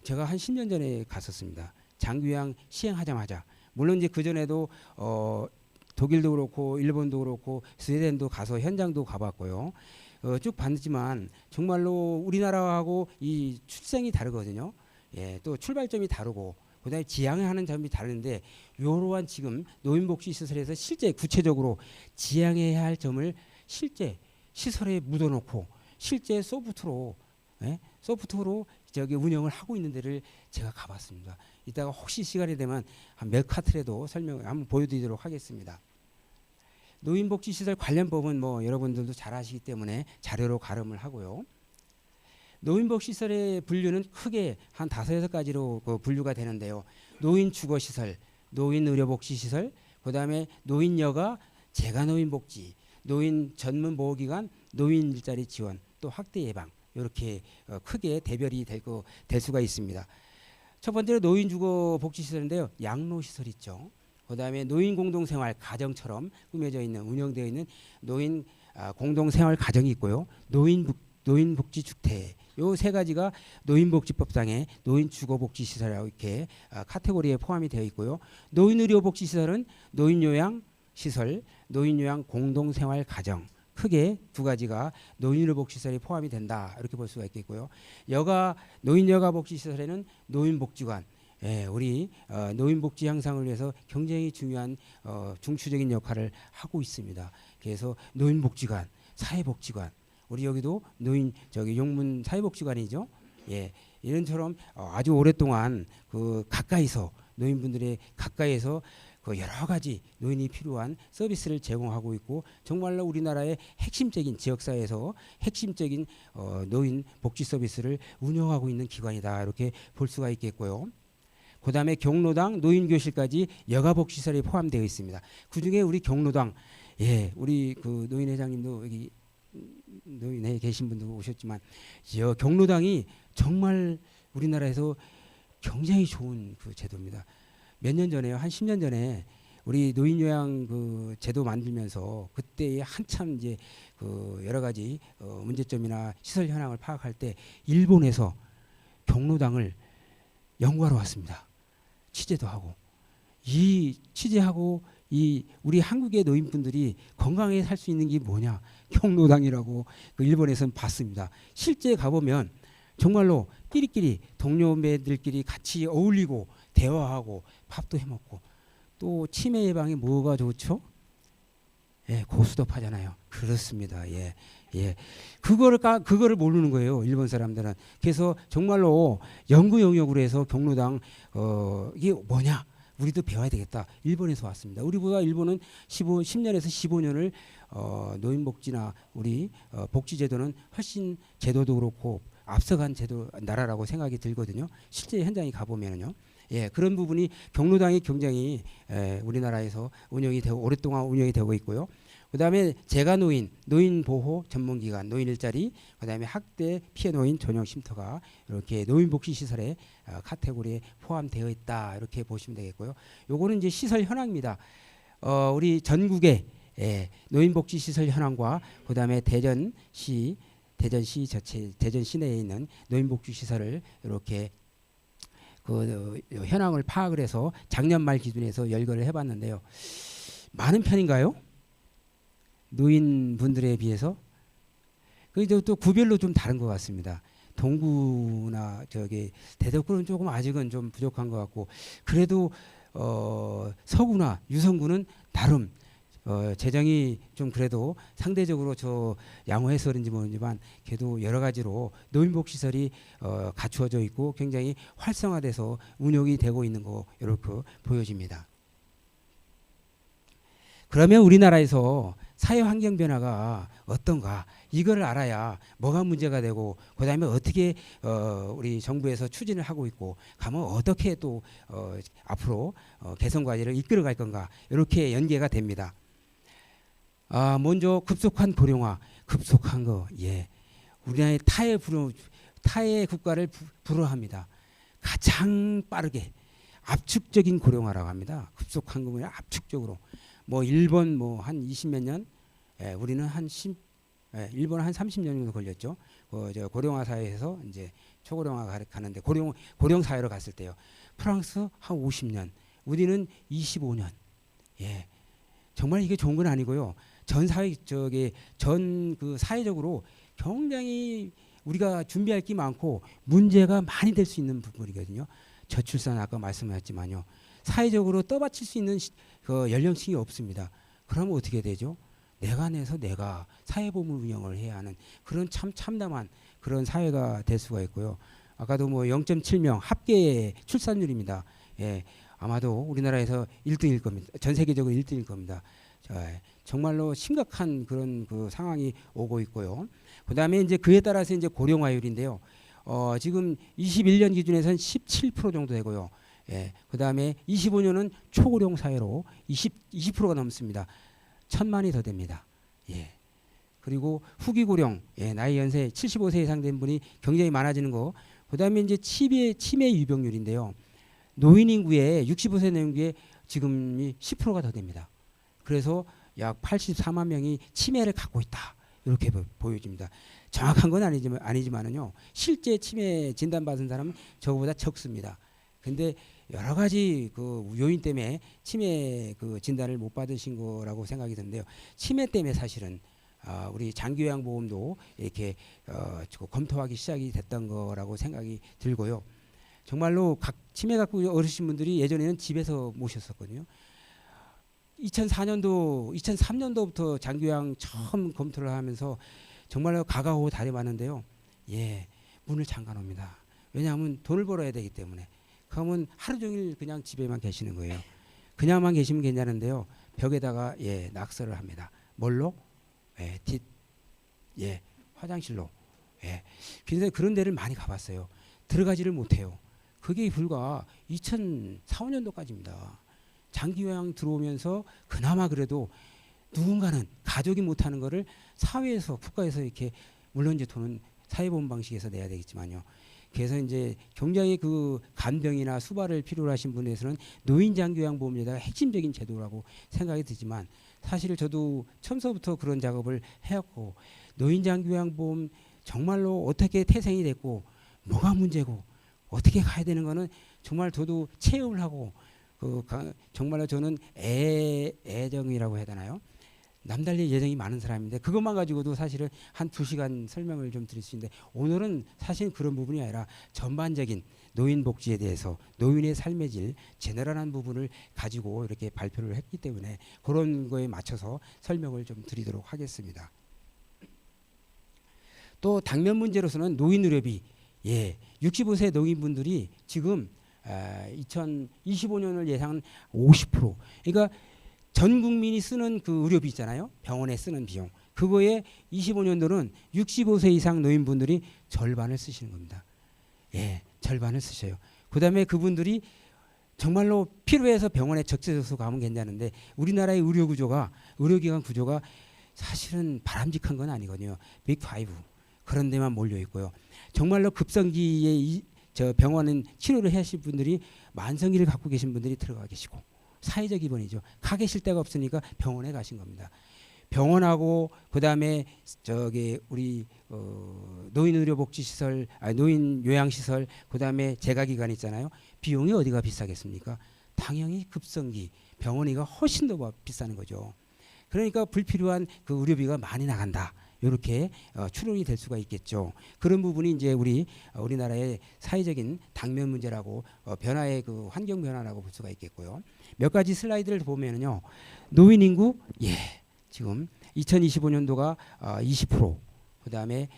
제가 한 10년 전에 갔었습니다. 장기요양 시행하자마자 물론 이제 그 전에도 독일도 그렇고 일본도 그렇고 스웨덴도 가서 현장도 가봤고요. 쭉 봤지만 정말로 우리나라하고 이 출생이 다르거든요. 예, 또 출발점이 다르고 그다음에 지향하는 점이 다른데 이러한 지금 노인복지 시설에서 실제 구체적으로 지향해야 할 점을 실제 시설에 묻어놓고 실제 소프트로 저기 운영을 하고 있는 데를 제가 가봤습니다. 이따가 혹시 시간이 되면 한 몇 카트라도 설명을 한번 보여드리도록 하겠습니다. 노인복지시설 관련법은 뭐 여러분들도 잘 아시기 때문에 자료로 가름을 하고요. 노인복지시설의 분류는 크게 한 5-6가지로 분류가 되는데요. 노인주거시설, 노인의료복지시설, 그다음에 노인여가, 재가노인복지, 노인 전문보호기관, 노인 일자리 지원, 또 학대 예방 이렇게 크게 대별이 될 수가 있습니다. 첫 번째로 노인주거복지시설인데요. 양로시설 있죠. 그다음에 노인 공동생활 가정처럼 꾸며져 있는 운영되어 있는 노인 공동생활 가정이 있고요. 노인복지주택 요 3가지가 노인복지법상의 노인주거복지시설이라고 이렇게 카테고리에 포함이 되어 있고요. 노인의료복지시설은 노인요양시설, 노인요양 공동생활 가정 크게 2가지가 노인의료복지시설에 포함이 된다 이렇게 볼 수가 있겠고요. 노인여가복지시설에는 노인복지관 우리 노인복지 향상을 위해서 굉장히 중요한 중추적인 역할을 하고 있습니다. 그래서 노인복지관, 사회복지관, 우리 여기도 용문 사회복지관이죠. 예, 이런처럼 아주 오랫동안 가까이서 노인분들의 가까이에서 여러 가지 노인이 필요한 서비스를 제공하고 있고 정말로 우리나라의 핵심적인 지역사회에서 핵심적인 노인 복지 서비스를 운영하고 있는 기관이다 이렇게 볼 수가 있겠고요. 그다음에 경로당, 노인교실까지 여가복지시설이 포함되어 있습니다. 그중에 우리 경로당, 우리 노인회장님도 여기 노인에 계신 분도 오셨지만 경로당이 정말 우리나라에서 굉장히 좋은 제도입니다. 몇 년 전에요, 한 10년 전에 우리 노인요양 그 제도 만들면서 그때에 한참 이제 그 여러 가지 문제점이나 시설 현황을 파악할 때 일본에서 경로당을 연구하러 왔습니다. 취재도 하고 이 취재하고 이 우리 한국의 노인분들이 건강하게 살 수 있는 게 뭐냐 경로당이라고 그 일본에서는 봤습니다. 실제 가보면 정말로 끼리끼리 동료매들끼리 같이 어울리고 대화하고 밥도 해먹고 또 치매 예방에 뭐가 좋죠? 예, 고스톱하잖아요. 그렇습니다. 예, 예. 그거를 모르는 거예요. 일본 사람들은. 그래서 정말로 연구 영역으로 해서 경로당 이게 뭐냐? 우리도 배워야 되겠다. 일본에서 왔습니다. 우리보다 일본은 10년에서 15년을 노인복지나 우리 복지제도는 훨씬 제도도 그렇고 앞서간 제도 나라라고 생각이 들거든요. 실제 현장에 가보면은요. 예, 그런 부분이 경로당이 굉장히 우리나라에서 운영이 되고 오랫동안 운영이 되고 있고요. 그다음에 재가 노인 보호 전문기관, 노인 일자리, 그다음에 학대 피해 노인 전용 쉼터가 이렇게 노인복지 시설에 카테고리에 포함되어 있다 이렇게 보시면 되겠고요. 요거는 이제 시설 현황입니다. 우리 전국의 노인복지 시설 현황과 그다음에 대전시 자체 대전 시내에 있는 노인복지 시설을 이렇게 그 현황을 파악을 해서 작년 말 기준에서 열거를 해봤는데요. 많은 편인가요? 노인분들에 비해서 그래도 또 구별로 좀 다른 것 같습니다. 동구나 저기 대덕구는 조금 아직은 좀 부족한 것 같고 그래도 서구나 유성구는 나름 재정이 좀 그래도 상대적으로 저 양호해서 그런지 모르지만 그래도 여러 가지로 노인복지시설이 갖추어져 있고 굉장히 활성화돼서 운영이 되고 있는 거 이렇게 보여집니다. 그러면 우리나라에서 사회 환경 변화가 어떤가 이걸 알아야 뭐가 문제가 되고 그다음에 어떻게 우리 정부에서 추진을 하고 있고 가면 어떻게 또 앞으로 개선 과제를 이끌어 갈 건가 이렇게 연계가 됩니다. 먼저 급속한 급속한 거 우리나라의 타의 국가를 불허합니다. 가장 빠르게 압축적인 고령화라고 합니다. 급속한 거면 압축적으로 뭐 일본 뭐 한 20몇 년, 우리는 일본은 한 30년 정도 걸렸죠. 저 고령화 사회에서 이제 초고령화 가는데 고령 사회로 갔을 때요. 프랑스 한 50년, 우리는 25년. 예, 정말 이게 좋은 건 아니고요. 전 그 사회적으로 굉장히 우리가 준비할 게 많고 문제가 많이 될 수 있는 부분이거든요. 저출산 아까 말씀하셨지만요. 사회적으로 떠받칠 수 있는 그 연령층이 없습니다. 그러면 어떻게 되죠? 내가 내서 내가 사회보험 운영을 해야 하는 그런 참담한 그런 사회가 될 수가 있고요. 아까도 뭐 0.7명 합계 출산율입니다. 예, 아마도 우리나라에서 1등일 겁니다. 전 세계적으로 1등일 겁니다. 정말로 심각한 그런 그 상황이 오고 있고요. 그다음에 이제 그에 따라서 이제 고령화율인데요. 지금 21년 기준에서는 17% 정도 되고요. 예, 그다음에 25년은 초고령 사회로 20%가 넘습니다. 1,000만이 더 됩니다. 예. 그리고 후기 고령, 나이 연세 75세 이상 된 분이 굉장히 많아지는 거. 그다음에 이제 치매 유병률인데요. 노인 인구의 65세 노인구의 지금이 10%가 더 됩니다. 그래서 약 84만 명이 치매를 갖고 있다. 이렇게 보여집니다. 정확한 건 아니지만은요. 실제 치매 진단받은 사람은 저거보다 적습니다. 근데 여러 가지 그 요인 때문에 치매 그 진단을 못 받으신 거라고 생각이 드는데요. 치매 때문에 사실은 우리 장기요양보험도 이렇게 검토하기 시작이 됐던 거라고 생각이 들고요. 정말로 각 치매 갖고 어르신 분들이 예전에는 집에서 모셨었거든요. 2003년도부터 장기요양 처음 검토를 하면서 정말로 가가오고 다녀봤는데요. 예, 문을 잠가 놓습니다. 왜냐하면 돈을 벌어야 되기 때문에. 그러면 하루 종일 그냥 집에만 계시는 거예요. 그냥만 계시면 괜찮은데요. 벽에다가 낙서를 합니다. 뭘로? 화장실로. 그래서 그런 데를 많이 가봤어요. 들어가지를 못해요. 그게 불과 2004~5년도까지입니다. 장기요양 들어오면서 그나마 그래도 누군가는 가족이 못하는 거를 사회에서 국가에서 이렇게 물론 이제 돈은 사회보험 방식에서 내야 되겠지만요. 그래서 이제 굉장히 그 간병이나 수발을 필요로 하신 분에서는 노인장교양보험제도가 핵심적인 제도라고 생각이 들지만 사실 저도 처음서부터 그런 작업을 해왔고 노인장교양보험 정말로 어떻게 태생이 됐고 뭐가 문제고 어떻게 가야 되는 거는 정말 저도 체험을 하고 정말로 저는 애정이라고 해야 되나요? 남달리 예정이 많은 사람인데 그것만 가지고도 사실은 한 2시간 설명을 좀 드릴 수 있는데 오늘은 사실 그런 부분이 아니라 전반적인 노인 복지에 대해서 노인의 삶의 질 제너럴한 부분을 가지고 이렇게 발표를 했기 때문에 그런 거에 맞춰서 설명을 좀 드리도록 하겠습니다. 또 당면 문제로서는 노인 의료비 65세 노인분들이 지금 2025년을 예상은 50%. 그러니까 전 국민이 쓰는 그 의료비 있잖아요. 병원에 쓰는 비용. 그거에 25년도는 65세 이상 노인분들이 절반을 쓰시는 겁니다. 절반을 쓰셔요. 그다음에 그분들이 정말로 필요해서 병원에 적재적소 가면 괜찮은데 우리나라의 의료기관 구조가 사실은 바람직한 건 아니거든요. 빅5 그런 데만 몰려 있고요. 정말로 급성기에 저 병원은 치료를 하실 분들이 만성기를 갖고 계신 분들이 들어가 계시고 사회적 입원이죠. 가 계실 데가 없으니까 병원에 가신 겁니다. 병원하고 그다음에 우리 노인 의료복지시설, 노인 요양시설, 그다음에 재가기관 있잖아요. 비용이 어디가 비싸겠습니까? 당연히 급성기 병원이가 훨씬 더 비싸는 거죠. 그러니까 불필요한 그 의료비가 많이 나간다. 이렇게 추론이 될 수가 있겠죠. 그런 부분이 이제 우리나라의 사회적인 당면 문제라고 변화의 그 환경 변화라고 볼 수가 있겠고요. 몇 가지 슬라이드를 보면은요. 노인 인구 지금 2025년도가 20%, 그다음에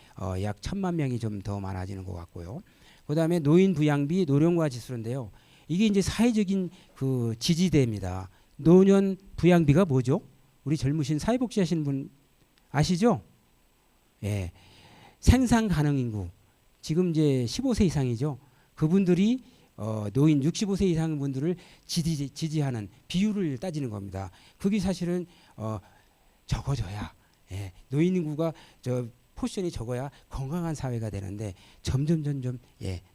약 1,000만 명이 좀 더 많아지는 것 같고요. 그다음에 노인 부양비 노령화 지수인데요. 이게 이제 사회적인 그 지지대입니다. 노년 부양비가 뭐죠? 우리 젊으신 사회복지 하시는 분 아시죠? 생산 가능 인구 지금 이제 15세 이상이죠. 그분들이 노인 65세 이상 분들을 지지하는 비율을 따지는 겁니다. 그게 사실은 적어져야 노인 인구가 포션이 적어야 건강한 사회가 되는데 점점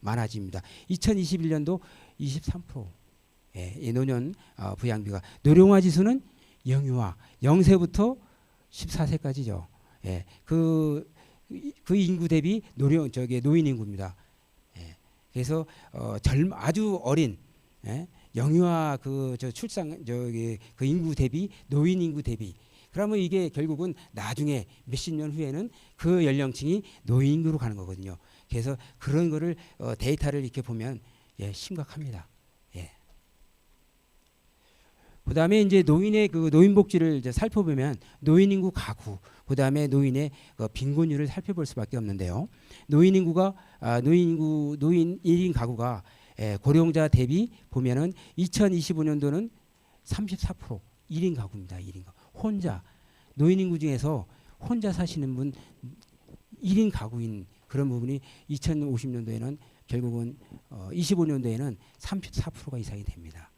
많아집니다. 2021년도 23% 이 노년 부양비가 노령화 지수는 영유아 0세부터 14세까지죠. 그 인구 대비 노인 인구입니다. 그래서 아주 어린 영유아 출산 그 인구 대비 노인 인구 대비 그러면 이게 결국은 나중에 몇십 년 후에는 그 연령층이 노인 인구로 가는 거거든요. 그래서 그런 거를 데이터를 이렇게 보면 심각합니다. 그다음에 이제 노인의 그 노인 복지를 이제 살펴보면 노인 인구 가구, 그다음에 노인의 빈곤율을 살펴볼 수밖에 없는데요. 노인 인구가 노인 1인 가구가 고령자 대비 보면은 2025년도는 34% 1인 가구입니다. 1인 가구. 혼자 노인 인구 중에서 혼자 사시는 분 1인 가구인 그런 부분이 2050년도에는 결국은 25년도에는 34%가 이상이 됩니다.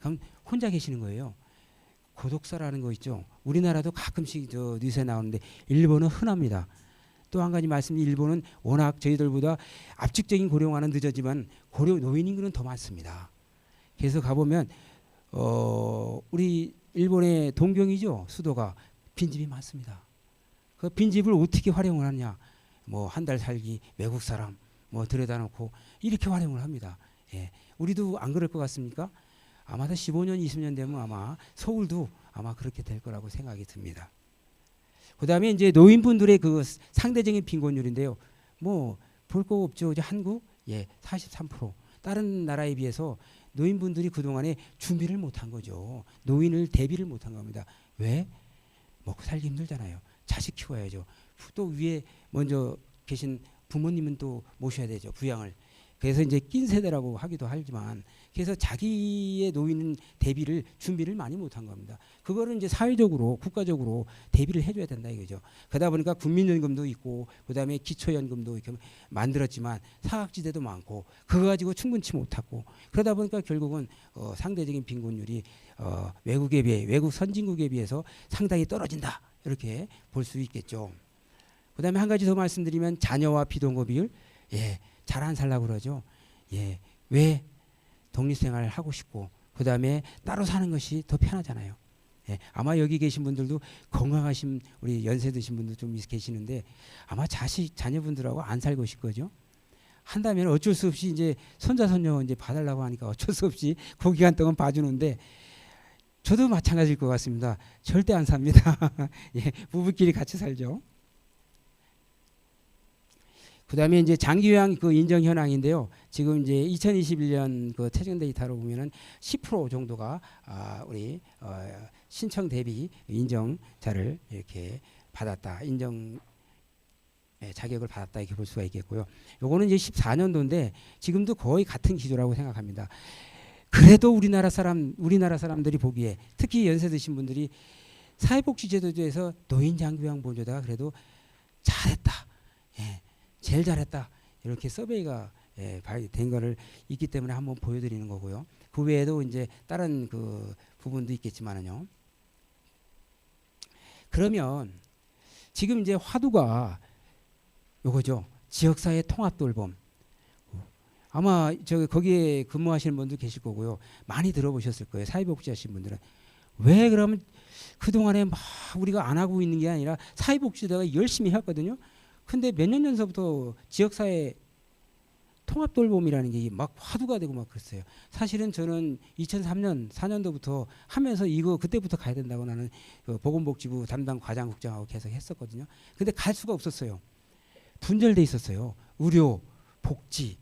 그럼 혼자 계시는 거예요. 고독사라는 거 있죠. 우리나라도 가끔씩 뉴스에 나오는데 일본은 흔합니다. 또 한 가지 말씀이 일본은 워낙 저희들보다 압축적인 고령화는 늦었지만 노인 인구는 더 많습니다. 그래서 가보면 우리 일본의 동경이죠. 수도가 빈집이 많습니다. 그 빈집을 어떻게 활용을 하느냐. 뭐 한 달 살기 외국 사람 들여다 놓고 이렇게 활용을 합니다. 우리도 안 그럴 것 같습니까? 아마도 15년, 20년 되면 아마 서울도 아마 그렇게 될 거라고 생각이 듭니다. 그다음에 이제 노인분들의 그 상대적인 빈곤율인데요. 볼 거 없죠. 이제 한국 43%. 다른 나라에 비해서 노인분들이 그동안에 준비를 못한 거죠. 노인을 대비를 못한 겁니다. 왜? 먹고 살기 힘들잖아요. 자식 키워야죠. 또 위에 먼저 계신 부모님은 또 모셔야 되죠. 부양을. 그래서 이제 낀 세대라고 하기도 하지만 그래서 자기의 노인 대비를 준비를 많이 못한 겁니다. 그거를 이제 사회적으로 국가적으로 대비를 해줘야 된다 이거죠. 그러다 보니까 국민연금도 있고 그다음에 기초연금도 이렇게 만들었지만 사각지대도 많고 그거 가지고 충분치 못하고 그러다 보니까 결국은 상대적인 빈곤율이 외국 선진국에 비해서 상당히 떨어진다 이렇게 볼 수 있겠죠. 그다음에 한 가지 더 말씀드리면 자녀와 비동거 비율 잘 안 살라고 그러죠. 예, 왜 독립생활을 하고 싶고 그다음에 따로 사는 것이 더 편하잖아요. 예, 아마 여기 계신 분들도 건강하신 우리 연세 드신 분들 좀 계시는데 아마 자녀분들하고 안 살고 싶을 거죠. 한다면 어쩔 수 없이 이제 손자 손녀 이제 봐달라고 하니까 어쩔 수 없이 그 기간 동안 봐주는데 저도 마찬가지일 것 같습니다. 절대 안 삽니다. 예, 부부끼리 같이 살죠. 그다음에 이제 장기요양 그 인정 현황인데요. 지금 이제 2021년 그 최종 데이터로 보면은 10% 정도가 우리 신청 대비 인정자를 이렇게 받았다. 인정 자격을 받았다 이렇게 볼 수가 있겠고요. 요거는 이제 14년도인데 지금도 거의 같은 기조라고 생각합니다. 그래도 우리나라 사람들이 보기에 특히 연세 드신 분들이 사회복지제도에서 노인 장기요양 보조자가 그래도 잘했다. 예, 제일 잘했다. 이렇게 서베이가 된 거를 있기 때문에 한번 보여드리는 거고요. 그 외에도 이제 다른 그 부분도 있겠지만은요. 그러면 지금 이제 화두가 요거죠. 지역사회 통합 돌봄. 아마 거기에 근무하시는 분도 계실 거고요. 많이 들어보셨을 거예요. 사회복지 하신 분들은. 왜 그러면 그동안에 막 우리가 안 하고 있는 게 아니라 사회복지대가 열심히 했거든요. 근데 몇 년 전서부터 지역사회 통합 돌봄이라는 게 막 화두가 되고 막 그랬어요. 사실은 저는 2003년 4년도부터 하면서 이거 그때부터 가야 된다고 나는 그 보건복지부 담당 과장국장하고 계속 했었거든요. 근데 갈 수가 없었어요. 분절돼 있었어요. 의료, 복지,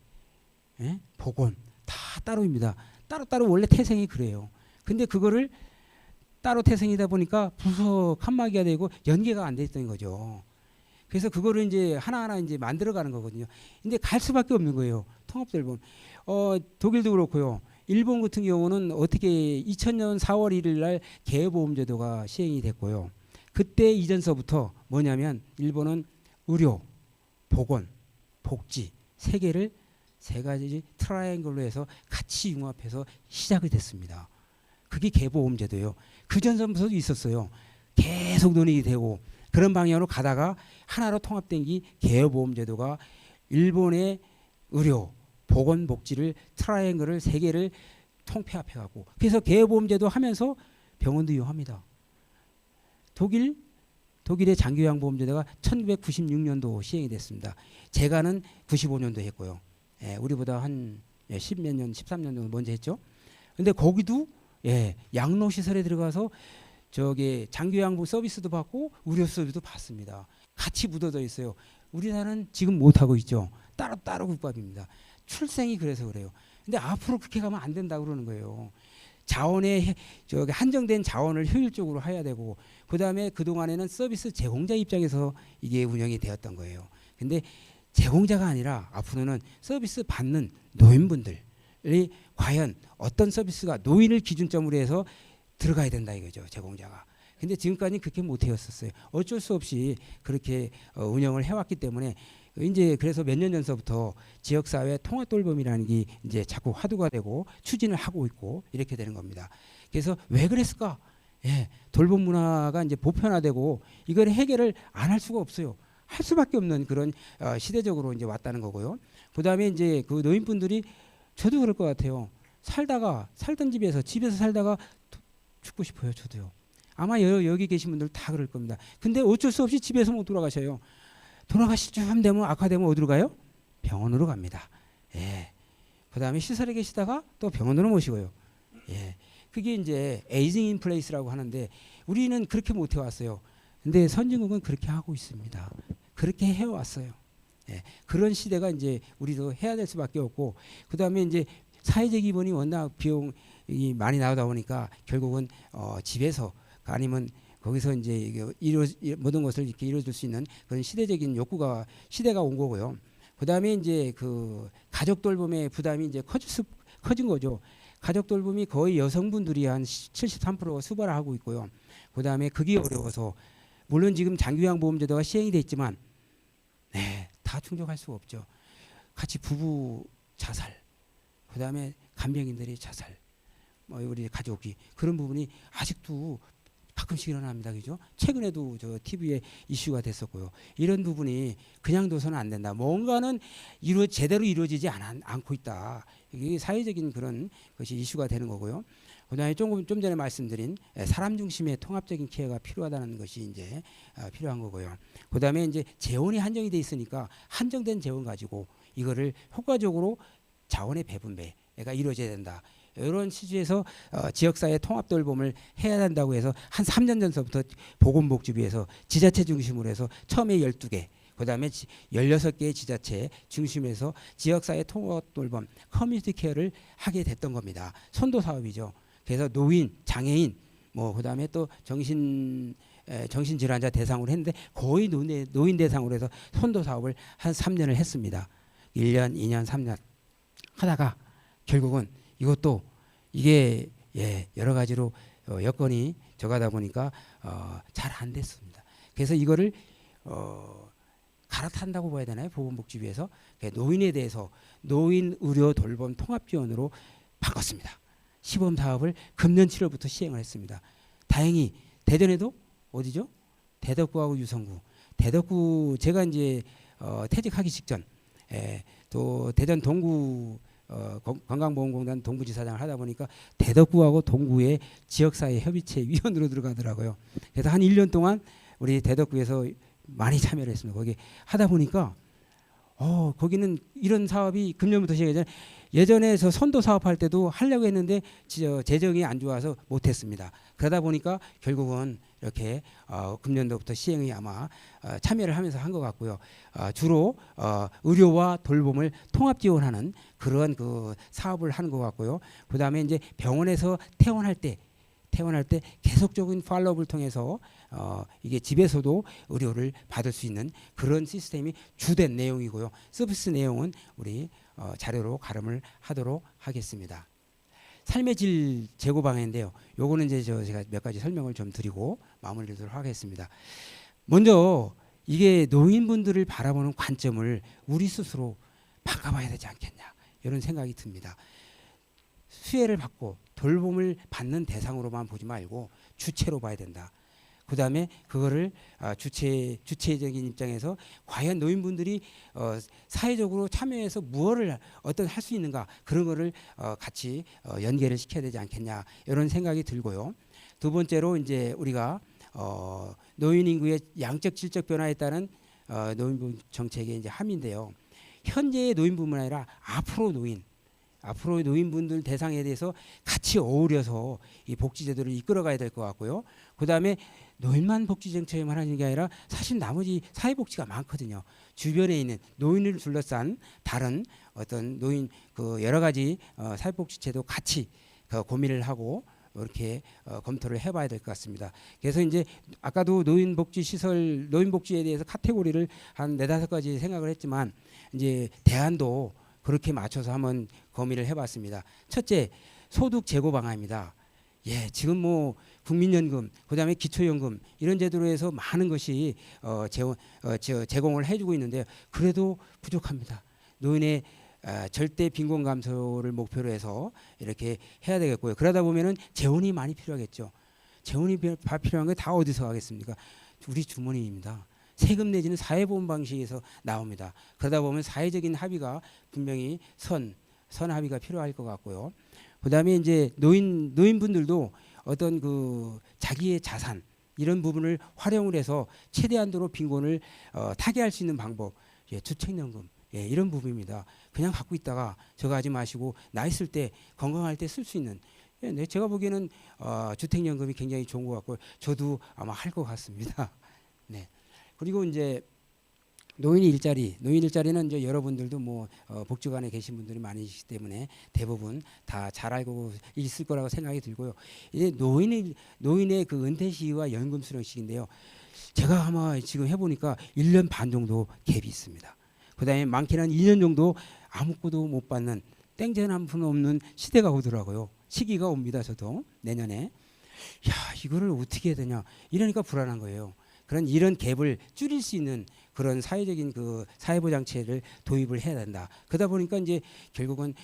보건 다 따로입니다. 따로 원래 태생이 그래요. 근데 그거를 따로 태생이다 보니까 부서 칸막이가 되고 연계가 안 돼 있던 거죠. 그래서 그거를 이제 하나하나 이제 만들어가는 거거든요. 근데 갈 수밖에 없는 거예요. 통합돌봄. 독일도 그렇고요. 일본 같은 경우는 어떻게 2000년 4월 1일 날 개보험제도가 시행이 됐고요. 그때 이전서부터 뭐냐면 일본은 의료, 보건, 복지 세 가지 트라이앵글로 해서 같이 융합해서 시작이 됐습니다. 그게 개보험제도예요. 그 전서부터도 있었어요. 계속 논의가 되고 그런 방향으로 가다가 하나로 통합된 게 개보험제도가 일본의 의료, 보건, 복지를 트라이앵글을 세 개를 통폐합해갖고 그래서 개보험제도 하면서 병원도 이용합니다. 독일의 장기요양보험제도가 1996년도 시행이 됐습니다. 제가는 95년도 했고요. 우리보다 한 10몇 년, 13년 정도 먼저 했죠. 근데 거기도 양로시설에 들어가서 저기 장기요양보 서비스도 받고 의료 서비스도 받습니다. 같이 묻어져 있어요. 우리나라는 지금 못하고 있죠. 따로 국밥입니다. 출생이 그래서 그래요. 근데 앞으로 그렇게 가면 안 된다고 그러는 거예요. 자원의 한정된 자원을 효율적으로 해야 되고 그다음에 그동안에는 서비스 제공자 입장에서 이게 운영이 되었던 거예요. 근데 제공자가 아니라 앞으로는 서비스 받는 노인분들이 과연 어떤 서비스가 노인을 기준점으로 해서 들어가야 된다 이거죠. 제공자가. 근데 지금까지 그렇게 못 해왔었어요. 어쩔 수 없이 그렇게 운영을 해왔기 때문에 이제 그래서 몇 년 전서부터 지역사회 통합돌봄이라는 게 이제 자꾸 화두가 되고 추진을 하고 있고 이렇게 되는 겁니다. 그래서 왜 그랬을까? 돌봄 문화가 이제 보편화되고 이걸 해결을 안 할 수가 없어요. 할 수밖에 없는 그런 시대적으로 이제 왔다는 거고요. 그다음에 이제 그 노인분들이 저도 그럴 것 같아요. 살던 집에서 살다가 죽고 싶어요. 저도요. 아마 여기 계신 분들 다 그럴 겁니다. 근데 어쩔 수 없이 집에서 못 돌아가셔요. 돌아가실 쯤 되면 악화되면 어디로 가요? 병원으로 갑니다. 그다음에 시설에 계시다가 또 병원으로 모시고요. 그게 이제 에이징 인 플레이스라고 하는데 우리는 그렇게 못 해왔어요. 근데 선진국은 그렇게 하고 있습니다. 그렇게 해왔어요. 그런 시대가 이제 우리도 해야 될 수밖에 없고 그다음에 이제 사회적 기본이 워낙 비용이 많이 나오다 보니까 결국은 집에서 아니면 거기서 이제 모든 것을 이렇게 이루어줄 수 있는 그런 시대적인 시대가 온 거고요. 그다음에 이제 그 가족 돌봄의 부담이 이제 커진 거죠. 가족 돌봄이 거의 여성분들이 한 73%가 수발을 하고 있고요. 그다음에 그게 어려워서 물론 지금 장기요양보험제도가 시행이 돼 있지만 다 충족할 수가 없죠. 같이 부부 자살, 그다음에 간병인들의 자살, 우리 가족이 그런 부분이 아직도 가끔씩 일어납니다. 그죠? 최근에도 저 TV에 이슈가 됐었고요. 이런 부분이 그냥 둬서는 안 된다. 뭔가는 제대로 이루어지지 않고 있다. 이게 사회적인 그런 것이 이슈가 되는 거고요. 그다음에 좀 전에 말씀드린 사람 중심의 통합적인 케어가 필요하다는 것이 이제 필요한 거고요. 그다음에 이제 재원이 한정이 돼 있으니까 한정된 재원 가지고 이거를 효과적으로 자원의 배분배가 이루어져야 된다. 이런 취지에서 지역사회 통합 돌봄을 해야 한다고 해서 한 3년 전서부터 보건복지부에서 지자체 중심으로 해서 처음에 12개, 그다음에 16개의 지자체 중심에서 지역사회 통합 돌봄 커뮤니티 케어를 하게 됐던 겁니다. 선도 사업이죠. 그래서 노인, 장애인, 뭐 그다음에 또 정신질환자 대상으로 했는데 거의 노인 대상으로 해서 선도 사업을 한 3년을 했습니다. 1년, 2년, 3년 하다가 결국은 이것도 이게 여러 가지로 여건이 저가다 보니까 잘 안 됐습니다. 그래서 이거를 갈아탄다고 봐야 되나요? 보건복지부에서 노인에 대해서 노인 의료 돌봄 통합 지원으로 바꿨습니다. 시범 사업을 금년 7월부터 시행을 했습니다. 다행히 대전에도 어디죠? 대덕구하고 유성구. 대덕구 제가 이제 퇴직하기 직전 또 대전 동구 건강보험공단 동부지사장을 하다 보니까 대덕구하고 동구의 지역사회 협의체 위원으로 들어가더라고요. 그래서 한 1년 동안 우리 대덕구에서 많이 참여를 했습니다. 거기 하다 보니까 거기는 이런 사업이 금년부터 시작해서 예전에 저 선도 사업할 때도 하려고 했는데 재정이 안 좋아서 못했습니다. 그러다 보니까 결국은 이렇게 금년도부터 시행이 아마 참여를 하면서 한 것 같고요. 주로 의료와 돌봄을 통합 지원하는 그런 그 사업을 하는 것 같고요. 그다음에 이제 병원에서 퇴원할 때 계속적인 팔로우를 통해서 이게 집에서도 의료를 받을 수 있는 그런 시스템이 주된 내용이고요. 서비스 내용은 우리 자료로 가름을 하도록 하겠습니다. 삶의 질 제고 방향인데요. 요거는 이제 제가 몇 가지 설명을 좀 드리고 마무리하도록 하겠습니다. 먼저 이게 노인분들을 바라보는 관점을 우리 스스로 바꿔봐야 되지 않겠냐 이런 생각이 듭니다. 수혜를 받고 돌봄을 받는 대상으로만 보지 말고 주체로 봐야 된다. 그 다음에 그거를 주체적인 입장에서 과연 노인분들이 사회적으로 참여해서 무엇을 할 수 있는가 그런 거를 같이 연계를 시켜야 되지 않겠냐 이런 생각이 들고요. 두 번째로 이제 우리가 노인 인구의 양적 질적 변화에 따른 노인분 정책의 이제 함인데요. 현재의 노인뿐만 아니라 앞으로 노인분들 대상에 대해서 같이 어우려서 이 복지제도를 이끌어가야 될 것 같고요. 그 다음에 노인만 복지정책에만 하는 게 아니라 사실 나머지 사회복지가 많거든요. 주변에 있는 노인을 둘러싼 다른 어떤 노인 그 여러 가지 사회복지제도 같이 고민을 하고 이렇게 검토를 해봐야 될 것 같습니다. 그래서 이제 아까도 노인복지시설, 노인복지에 대해서 카테고리를 한 4-5가지 생각을 했지만 이제 대안도 그렇게 맞춰서 한번 고민을 해봤습니다. 첫째, 소득 제고 방안입니다. 지금 뭐 국민연금, 그다음에 기초연금 이런 제도로 해서 많은 것이 제공을 해주고 있는데 그래도 부족합니다. 노인의 절대 빈곤 감소를 목표로 해서 이렇게 해야 되겠고요. 그러다 보면은 재원이 많이 필요하겠죠. 재원이 필요한 게 다 어디서 하겠습니까? 우리 주머니입니다. 세금 내지는 사회보험 방식에서 나옵니다. 그러다 보면 사회적인 합의가 분명히 선 합의가 필요할 것 같고요. 그다음에 이제 노인분들도 어떤 그 자기의 자산 이런 부분을 활용을 해서 최대한도로 빈곤을 타개할 수 있는 방법, 주택연금 이런 부분입니다. 그냥 갖고 있다가 저거 하지 마시고 나 있을 때 건강할 때 쓸 수 있는. 제가 보기에는 주택연금이 굉장히 좋은 것 같고 저도 아마 할 것 같습니다. 네. 그리고 이제 노인 일자리는 이제 여러분들도 뭐 복지관에 계신 분들이 많으시기 때문에 대부분 다 잘 알고 있을 거라고 생각이 들고요. 이제 노인의 그 은퇴 시기와 연금 수령식인데요. 제가 아마 지금 해보니까 1년 반 정도 갭이 있습니다. 그다음에 많게는 2년 정도 아무것도 못 받는 땡전 한 푼 없는 시대가 오더라고요. 시기가 옵니다. 저도 내년에 이거를 어떻게 해야 되냐 이러니까 불안한 거예요. 이런 갭을 줄일 수 있는 그런 사회적인 그 사회보장체를 도입을 해야 된다. 그러다 보니까 이제 결국은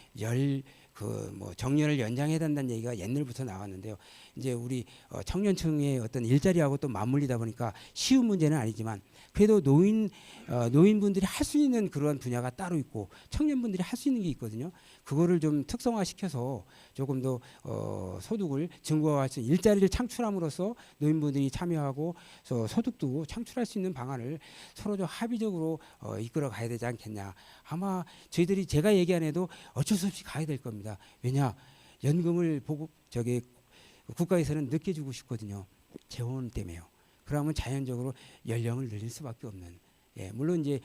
그 뭐 정년을 연장해야 된다는 얘기가 옛날부터 나왔는데요. 이제 우리 청년층의 어떤 일자리하고 또 맞물리다 보니까 쉬운 문제는 아니지만 그래도 노인분들이 할 수 있는 그런 분야가 따로 있고 청년분들이 할 수 있는 게 있거든요. 그거를 좀 특성화시켜서 조금 더 소득을 증거화할 수 있는 일자리를 창출함으로써 노인분들이 참여하고 소득도 창출할 수 있는 방안을 서로 좀 합의적으로 이끌어 가야 되지 않겠냐. 아마 저희들이 제가 얘기 안 해도 어쩔 수 없이 가야 될 겁니다. 왜냐 연금을 보고 국가에서는 늦게 주고 싶거든요. 재원 때문에요. 그러면 자연적으로 연령을 늘릴 수밖에 없는. 예, 물론 이제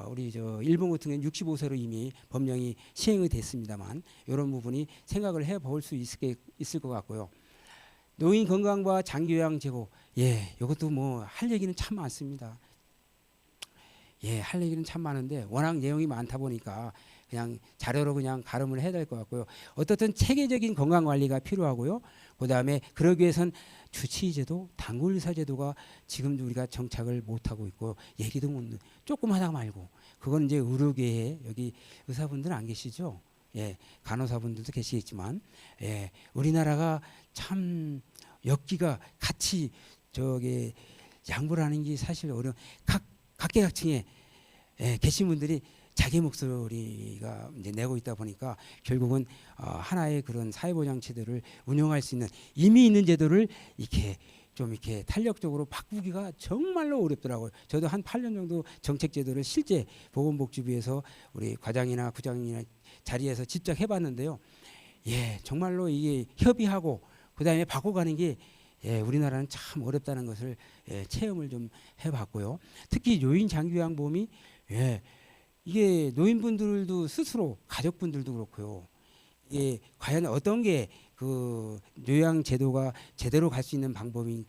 우리 저 일본 같은 경우는 65세로 이미 법령이 시행이 됐습니다만 이런 부분이 생각을 해볼 수 있을 것 같고요. 노인 건강과 장기 요양 제고, 예, 이것도 뭐 할 얘기는 참 많습니다. 예, 할 얘기는 참 많은데 워낙 내용이 많다 보니까 그냥 자료로 그냥 가름을 해야 될 것 같고요. 어떻든 체계적인 건강 관리가 필요하고요. 그다음에 그러기 위해선 주치의제도, 단골의사제도가 지금도 우리가 정착을 못하고 있고 얘기도 못 조금 하다 말고 그건 이제 의료계에 여기 의사분들 안 계시죠? 예, 간호사분들도 계시겠지만 예, 우리나라가 참 엮기가 같이 저기 양보를 하는 게 사실 어려운 각계각층에 예, 계신 분들이 자기 목소리가 이제 내고 있다 보니까 결국은 하나의 그런 사회보장제도를 운영할 수 있는 이미 있는 제도를 이렇게 좀 이렇게 탄력적으로 바꾸기가 정말로 어렵더라고요. 저도 한 8년 정도 정책제도를 실제 보건복지부에서 우리 과장이나 부장이나 자리에서 직접 해봤는데요. 예, 정말로 이게 협의하고 그다음에 바꿔가는 게 예, 우리나라는 참 어렵다는 것을 예, 체험을 좀 해봤고요. 특히 요인 장기요양보험이 예, 이게 노인분들도 스스로 가족분들도 그렇고요. 이게 과연 어떤 게 그 요양 제도가 제대로 갈 수 있는 방법이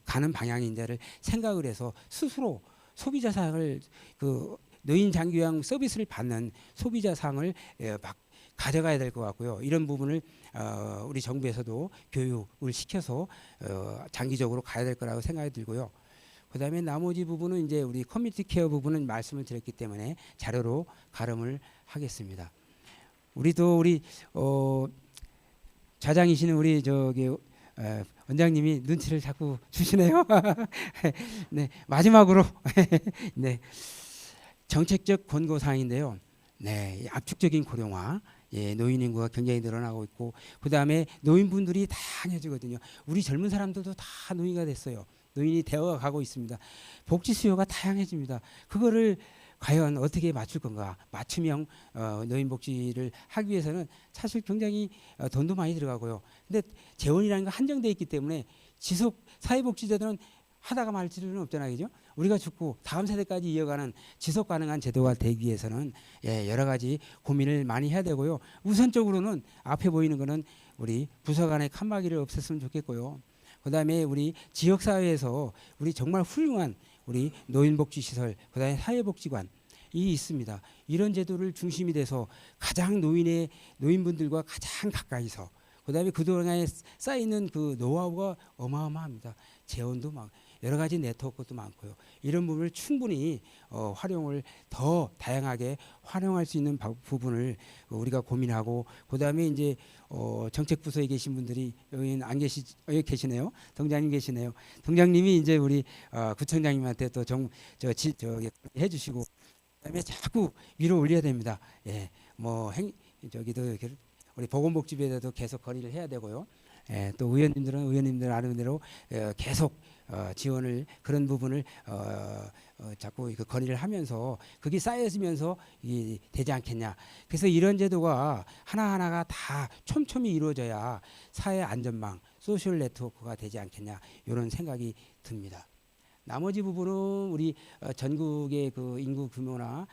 가는 방향인지를 생각을 해서 스스로 소비자상을 그 노인 장기요양 서비스를 받는 소비자상을 가져가야 될 것 같고요. 이런 부분을 우리 정부에서도 교육을 시켜서 장기적으로 가야 될 거라고 생각이 들고요. 그다음에 나머지 부분은 이제 우리 커뮤니티 케어 부분은 말씀을 드렸기 때문에 자료로 가름을 하겠습니다. 우리 좌장이시는 우리 저기 원장님이 눈치를 자꾸 주시네요. 네, 마지막으로 네, 정책적 권고 사항인데요. 네, 압축적인 고령화. 예, 노인 인구가 굉장히 늘어나고 있고 그다음에 노인분들이 다 해주거든요. 우리 젊은 사람들도 다 노인가 됐어요. 노인이 되어 가고 있습니다. 복지 수요가 다양해집니다. 그거를 과연 어떻게 맞출 건가? 맞춤형 노인 복지를 하기 위해서는 사실 굉장히 돈도 많이 들어가고요. 근데 재원이라는 건 한정되어 있기 때문에 지속 사회복지제도는 하다가 말 필요는 없잖아요, 그죠? 우리가 죽고 다음 세대까지 이어가는 지속 가능한 제도가 되기 위해서는 예, 여러 가지 고민을 많이 해야 되고요. 우선적으로는 앞에 보이는 거는 우리 부서 간의 칸막이를 없앴으면 좋겠고요. 그다음에 우리 지역 사회에서 우리 정말 훌륭한 우리 노인복지시설, 그다음에 사회복지관이 있습니다. 이런 제도를 중심이 돼서 가장 노인분들과 가장 가까이서 그다음에 그동안에 쌓이는 그 노하우가 어마어마합니다. 재원도 막 여러 가지 네트워크도 많고요. 이런 부분을 충분히 활용을 더 다양하게 활용할 수 있는 부분을 우리가 고민하고 그다음에 이제 정책부서에 계신 분들이 여기 계시네요. 동장님 계시네요. 동장님이 이제 우리 구청장님한테 또 해주시고 그다음에 자꾸 위로 올려야 됩니다. 예, 뭐 저기도 우리 보건복지부에도 계속 건의를 해야 되고요. 예, 또 의원님들 아는 대로 계속 지원을 그런 부분을 자꾸 그 건의를 하면서 그게 쌓여지면서 되지 않겠냐. 그래서 이런 제도가 하나하나가 다 촘촘히 이루어져야 사회 안전망, 소셜 네트워크가 되지 않겠냐. 이런 생각이 듭니다. 나머지 부분은 우리 전국의 그 인구 규모나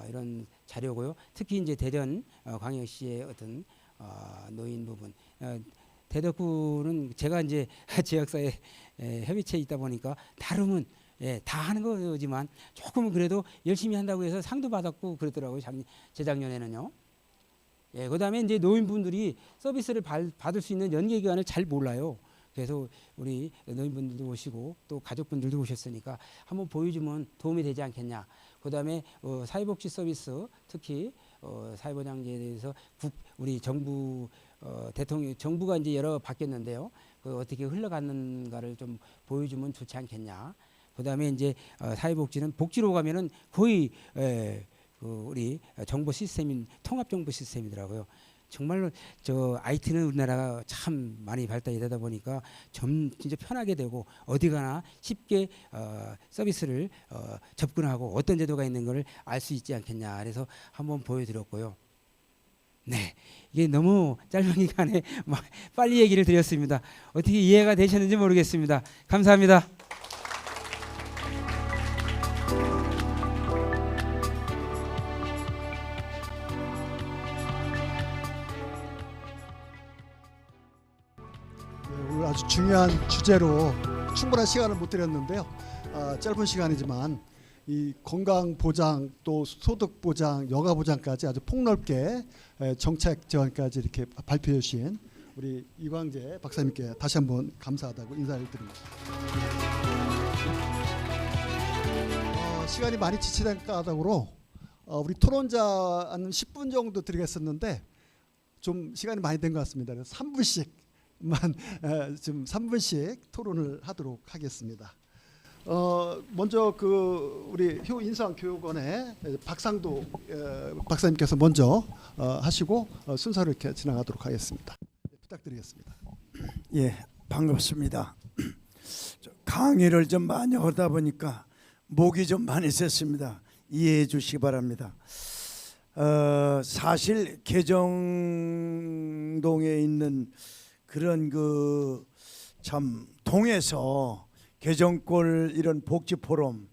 이런 자료고요. 특히 이제 대전 광역시의 어떤 노인 부분. 대덕구는 제가 이제 지역사회 협의체에 있다 보니까 다름은 예, 다 하는 거지만 조금 그래도 열심히 한다고 해서 상도 받았고 그러더라고요. 재작년에는요. 예, 그다음에 이제 노인분들이 서비스를 받을 수 있는 연계기관을 잘 몰라요. 그래서 우리 노인분들도 오시고 또 가족분들도 오셨으니까 한번 보여주면 도움이 되지 않겠냐. 그다음에 사회복지 서비스 특히 사회보장제에 대해서 우리 정부 대통령 정부가 이제 여러 바뀌었는데요. 그 어떻게 흘러가는가를 좀 보여주면 좋지 않겠냐. 그다음에 이제 사회복지는 복지로 가면은 거의 그 우리 정보 시스템인 통합 정보 시스템이더라고요. 정말로 저 IT는 우리나라가 참 많이 발달이 되다 보니까 진짜 편하게 되고 어디 가나 쉽게 서비스를 접근하고 어떤 제도가 있는 걸 알 수 있지 않겠냐. 그래서 한번 보여드렸고요. 네, 이게 너무 짧은 기간에 빨리 얘기를 드렸습니다. 어떻게 이해가 되셨는지 모르겠습니다. 감사합니다. 오늘 아주 중요한 주제로 충분한 시간을 못 드렸는데요. 짧은 시간이지만 이 건강 보장 또 소득 보장, 여가 보장까지 아주 폭넓게 정책 제안까지 이렇게 발표해 주신 우리 이광재 박사님께 다시 한번 감사하다고 인사를 드립니다. 시간이 많이 지체된 까닭으로 우리 토론자 한 10분 정도 드리겠었는데 좀 시간이 많이 된 것 같습니다. 그래서 3분씩만 지금 3분씩 토론을 하도록 하겠습니다. 먼저 그 우리 효인상교육원의 박상도 박사님께서 먼저 하시고 순서를 이렇게 지나가도록 하겠습니다. 부탁드리겠습니다. 예, 반갑습니다. 강의를 좀 많이 하다 보니까 목이 좀 많이 샜습니다. 이해해 주시기 바랍니다. 사실 개정동에 있는 그런 그 참 동에서 개정골 이런 복지 포럼,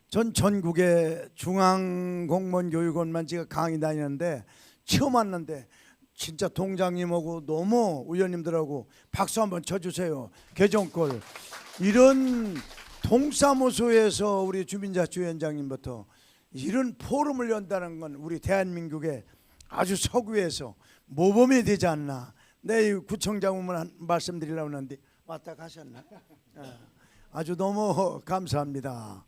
전 전국의 중앙공무원교육원만 제가 강의 다니는데 처음 왔는데 진짜 동장님하고 너무 의원님들하고 박수 한번 쳐주세요. 개정골 이런 동사무소에서 우리 주민자치위원장님부터 이런 포럼을 연다는 건 우리 대한민국의 아주 서구에서 모범이 되지 않나. 내 구청장님은 말씀드리려고 하는데 왔다 가셨나? 아주 너무 감사합니다.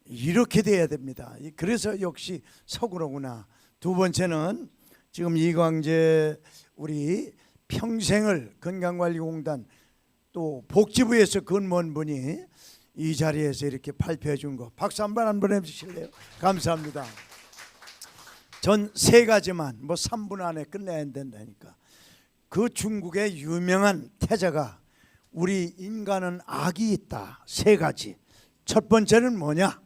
이렇게 돼야 됩니다. 그래서 역시 서구로구나. 두 번째는 지금 이광재 우리 평생을 건강관리공단 또 복지부에서 근무한 분이 이 자리에서 이렇게 발표해 준 거 박수 한번 해주실래요? 감사합니다. 전 세 가지만 3분 안에 끝내야 된다니까. 그 중국의 유명한 태자가 우리 인간은 악이 있다. 세 가지. 첫 번째는 뭐냐?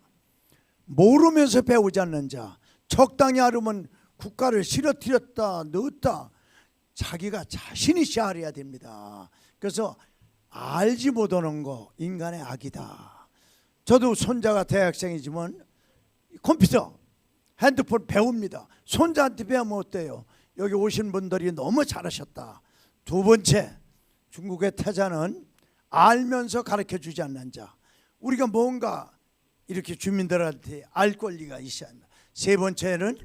모르면서 배우지 않는 자. 적당히 알으면 국가를 실어뜨렸다 넣었다. 자기가 자신이 알아야 됩니다. 그래서 알지 못하는 거 인간의 악이다. 저도 손자가 대학생이지만 컴퓨터, 핸드폰 배웁니다. 손자한테 배우면 어때요? 여기 오신 분들이 너무 잘하셨다. 두 번째, 중국의 태자는 알면서 가르쳐주지 않는 자. 우리가 뭔가 이렇게 주민들한테 알 권리가 있어야 한다. 세 번째는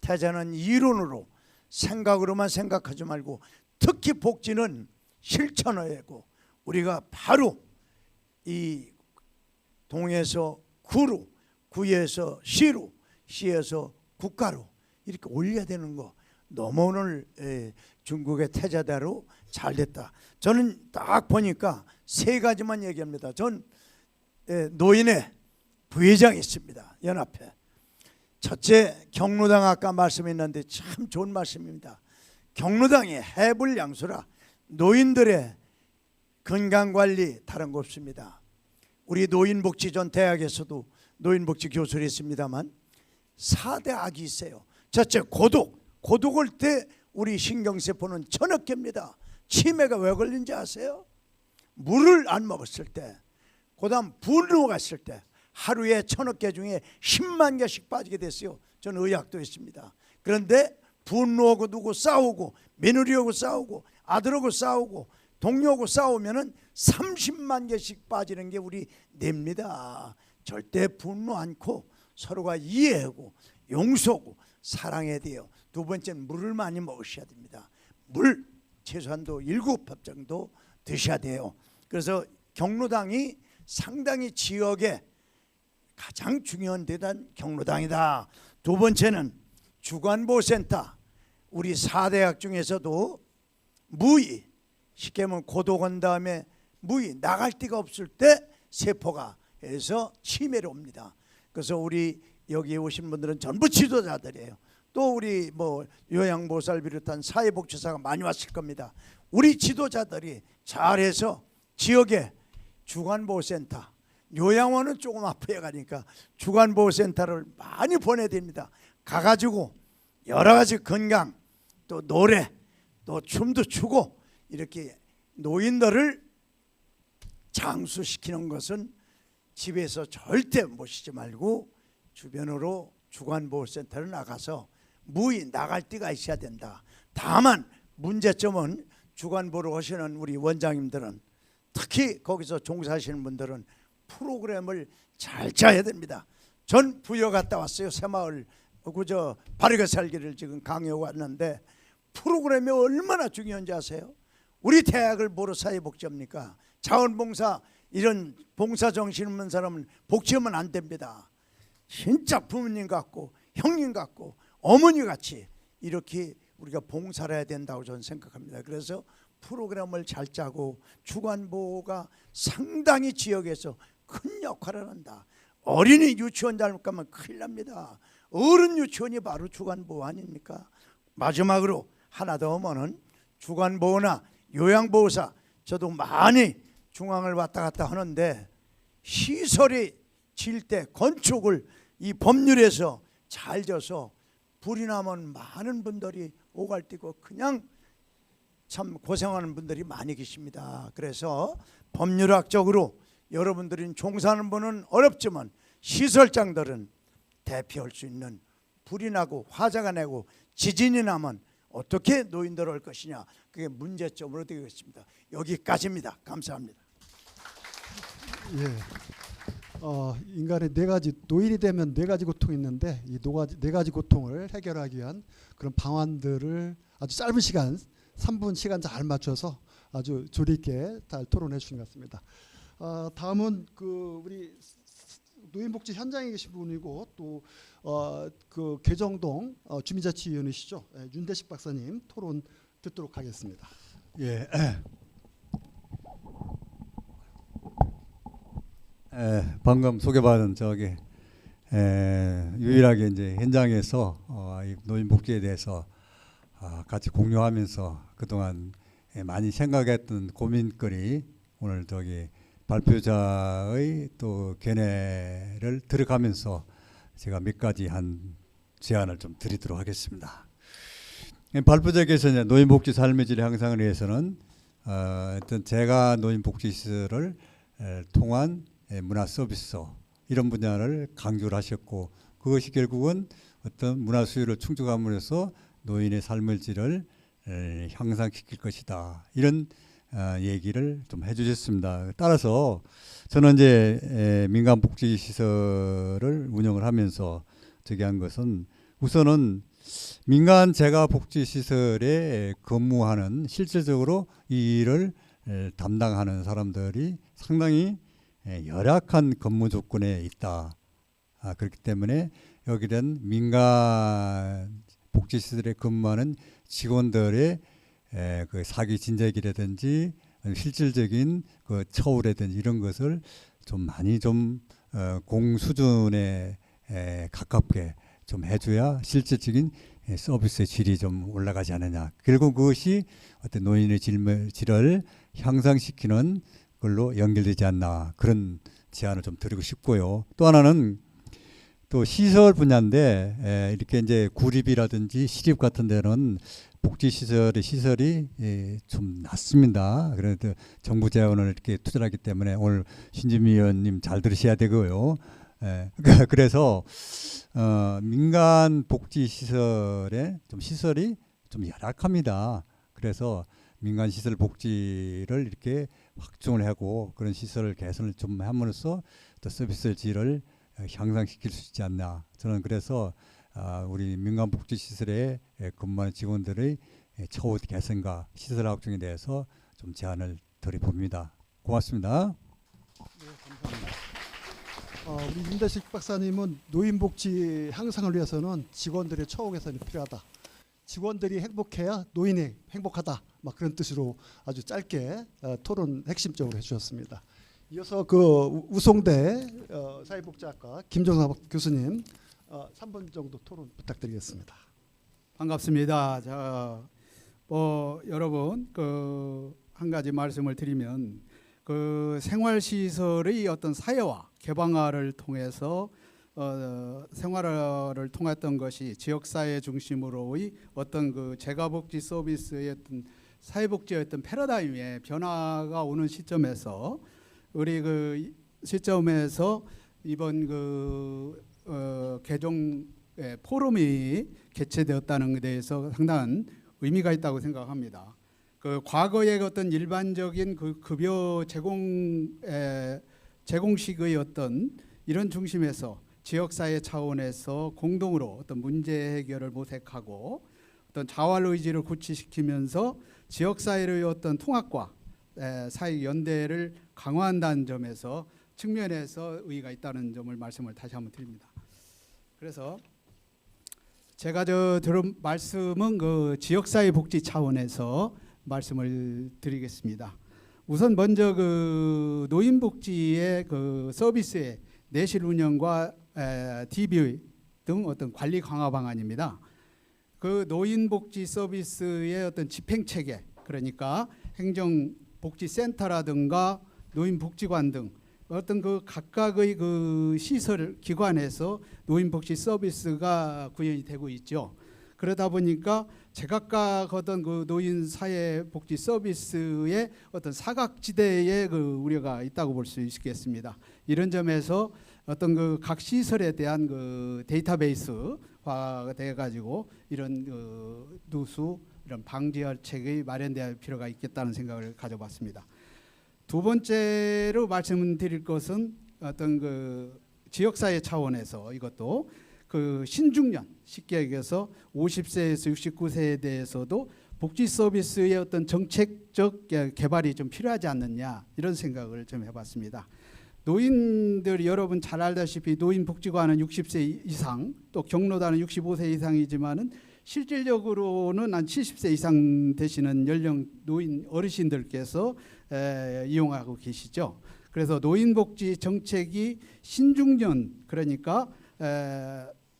태자는 이론으로 생각으로만 생각하지 말고 특히 복지는 실천하고 우리가 바로 이 동에서 구로, 구에서 시로, 시에서 국가로 이렇게 올려야 되는 거 너무 오늘 중국의 태자대로 잘 됐다. 저는 딱 보니까 세 가지만 얘기합니다. 전 노인의 부회장이 있습니다. 연합회. 첫째, 경로당 아까 말씀했는데 참 좋은 말씀입니다. 경로당이 해불양수라 노인들의 건강관리 다른 거 없습니다. 우리 노인복지전 대학에서도 노인복지 교수를 했습니다만 4대 악이 있어요. 첫째, 고독을 때 우리 신경세포는 천억 개입니다. 치매가 왜 걸린지 아세요? 물을 안 먹었을 때, 그 다음 분노가 있을 때 하루에 1000억 개 중에 10만 개씩 빠지게 됐어요. 저는 의학도 있습니다. 그런데 분노하고 누구 싸우고 며느리하고 싸우고 아들하고 싸우고 동료하고 싸우면은 30만 개씩 빠지는 게 우리 뇌입니다. 절대 분노 않고 서로가 이해하고 용서하고 사랑해야 돼요. 두 번째는 물을 많이 먹으셔야 됩니다. 물 최소한도 7컵 정도 드셔야 돼요. 그래서 경로당이 상당히 지역에 가장 중요한 대단 경로당이다. 두 번째는 주간보호센터. 우리 4대학 중에서도 무의, 쉽게 말하면 고독한 다음에 무의, 나갈 데가 없을 때 세포가 해서 치매로 옵니다. 그래서 우리 여기 오신 분들은 전부 지도자들이에요. 또 우리 뭐 요양보살 비롯한 사회복지사가 많이 왔을 겁니다. 우리 지도자들이 잘해서 지역에 주간보호센터, 요양원은 조금 앞에 가니까 주간보호센터를 많이 보내야 됩니다. 가가지고 여러 가지 건강, 또 노래, 또 춤도 추고 이렇게 노인들을 장수시키는 것은 집에서 절대 모시지 말고 주변으로 주간보호센터를 나가서 무의 나갈 데가 있어야 된다. 다만 문제점은 주간보호를 하시는 우리 원장님들은, 특히 거기서 종사하시는 분들은 프로그램을 잘 짜야 됩니다. 전 부여 갔다 왔어요. 새마을 그저 바르게 살기를 지금 강요 왔는데 프로그램이 얼마나 중요한지 아세요? 우리 대학을 뭐로 사회복지합니까? 자원봉사 이런 봉사 정신 없는 사람은 복지하면 안 됩니다. 진짜 부모님 같고 형님 같고 어머니 같이 이렇게 우리가 봉사를 해야 된다고 저는 생각합니다. 그래서 프로그램을 잘 짜고 주간보호가 상당히 지역에서 큰 역할을 한다. 어린이 유치원 잘못 가면 큰일 납니다. 어른 유치원이 바로 주간보호 아닙니까? 마지막으로 하나 더 하면은 주간보호나 요양보호사, 저도 많이 중앙을 왔다 갔다 하는데 시설이 질 때 건축을 이 법률에서 잘 져서 불이 나면 많은 분들이 오갈 뛰고 그냥 참 고생하는 분들이 많이 계십니다. 그래서 법률학적으로 여러분들이 종사하는 분은 어렵지만 시설장들은 대피할 수 있는, 불이 나고 화재가 나고 지진이 나면 어떻게 노인들 올 것이냐, 그게 문제점으로 되겠습니다. 여기까지입니다. 감사합니다. 예. 인간의 네 가지, 노인이 되면 네 가지 고통이 있는데 이 네 가지 고통을 해결하기 위한 그런 방안들을 아주 짧은 시간 3분 시간 잘 맞춰서 아주 조리 있게 잘 토론해 주신 것 같습니다. 다음은 그 우리 노인복지 현장에 계신 분이고 또 그 개정동 주민자치위원이시죠. 윤대식 박사님 토론 듣도록 하겠습니다. 예. 방금 소개받은 저기 유일하게 이제 현장에서 이 노인복지에 대해서 같이 공유하면서 그동안 많이 생각했던 고민거리 오늘 저기 발표자의 또 견해를 들어가면서 제가 몇 가지 한 제안을 좀 드리도록 하겠습니다. 발표자께서 이제 노인복지 삶의 질 향상을 위해서는 어떤 제가 노인복지시설을 통한 문화 서비스 이런 분야를 강조를 하셨고, 그것이 결국은 어떤 문화 수요를 충족함으로써 노인의 삶의 질을 향상시킬 것이다, 이런 얘기를 좀 해주셨습니다. 따라서 저는 이제 민간복지시설을 운영을 하면서 저기 한 것은 우선은 민간 재가복지시설에 근무하는 실질적으로 이 일을 담당하는 사람들이 상당히 열악한 근무 조건에 있다. 그렇기 때문에 여기는 민간 복지시설에 근무하는 직원들의 그 사기 진작이라든지 실질적인 그 처우라든지 이런 것을 좀 많이 좀 공수준에 가깝게 좀 해줘야 실질적인 서비스의 질이 좀 올라가지 않느냐. 결국 그것이 어떤 노인의 질을 향상시키는 걸로 연결되지 않나, 그런 제안을 좀 드리고 싶고요. 또 하나는 또 시설 분야인데 이렇게 이제 구립이라든지 시립 같은 데는 복지시설의 시설이 좀 낮습니다. 그래도 정부 재원을 이렇게 투자하기 때문에 오늘 신지미 의원님 잘 들으셔야 되고요. 그래서 민간 복지시설의 좀 시설이 좀 열악합니다. 그래서 민간 시설 복지를 이렇게 확충을 하고 그런 시설 개선을 좀 함으로써 또 서비스 질을 향상시킬 수 있지 않나. 저는 그래서 우리 민간 복지시설에 근무하는 직원들의 처우 개선과 시설 확충에 대해서 좀 제안을 드려봅니다. 고맙습니다. 네, 감사합니다. 우리 윤대식 박사님은 노인복지 향상을 위해서는 직원들의 처우 개선이 필요하다. 직원들이 행복해야 노인이 행복하다. 막 그런 뜻으로 아주 짧게 토론 핵심적으로 해주셨습니다. 이어서 그 우송대 사회복지학과 김정삼 교수님 3분 정도 토론 부탁드리겠습니다. 반갑습니다. 자, 여러분 한 가지 말씀을 드리면 생활시설의 어떤 사회화 개방화를 통해서 생활화를 통했던 것이 지역사회 중심으로의 어떤 재가복지 서비스의 어떤 사회복지의 어떤 패러다임의 변화가 오는 시점에서 우리 시점에서 이번 개정 포럼이 개최되었다는 데 대해서 상당한 의미가 있다고 생각합니다. 과거의 어떤 일반적인 급여 제공식의 어떤 이런 중심에서 지역사회 차원에서 공동으로 어떤 문제 해결을 모색하고 어떤 자활 의지를 구체시키면서 지역사회의 어떤 통합과 사회 연대를 강화한다는 점에서 측면에서 의의가 있다는 점을 말씀을 다시 한번 드립니다. 그래서 제가 들은 말씀은 지역사회 복지 차원에서 말씀을 드리겠습니다. 우선 먼저 노인복지의 서비스의 내실 운영과 DB 등 어떤 관리 강화 방안입니다. 노인복지 서비스의 어떤 집행 체계, 그러니까 행정복지센터라든가 노인복지관 등 어떤 각각의 시설 기관에서 노인복지 서비스가 구현이 되고 있죠. 그러다 보니까 제각각 어떤 노인 사회복지 서비스의 어떤 사각지대에 우려가 있다고 볼 수 있겠습니다. 이런 점에서 어떤 각 시설에 대한 데이터베이스화가 돼 가지고 이런 누수 이런 방지혈책이 마련될 필요가 있겠다는 생각을 가져봤습니다. 두 번째로 말씀드릴 것은 어떤 지역사회 차원에서 이것도 신중년, 쉽게 얘기해서 50세에서 69세에 대해서도 복지 서비스의 어떤 정책적 개발이 좀 필요하지 않느냐 이런 생각을 좀 해봤습니다. 노인들이 여러분 잘 알다시피 노인복지관은 60세 이상, 또 경로단은 65세 이상이지만은 실질적으로는 한 70세 이상 되시는 연령 노인 어르신들께서 이용하고 계시죠. 그래서 노인복지 정책이 신중년, 그러니까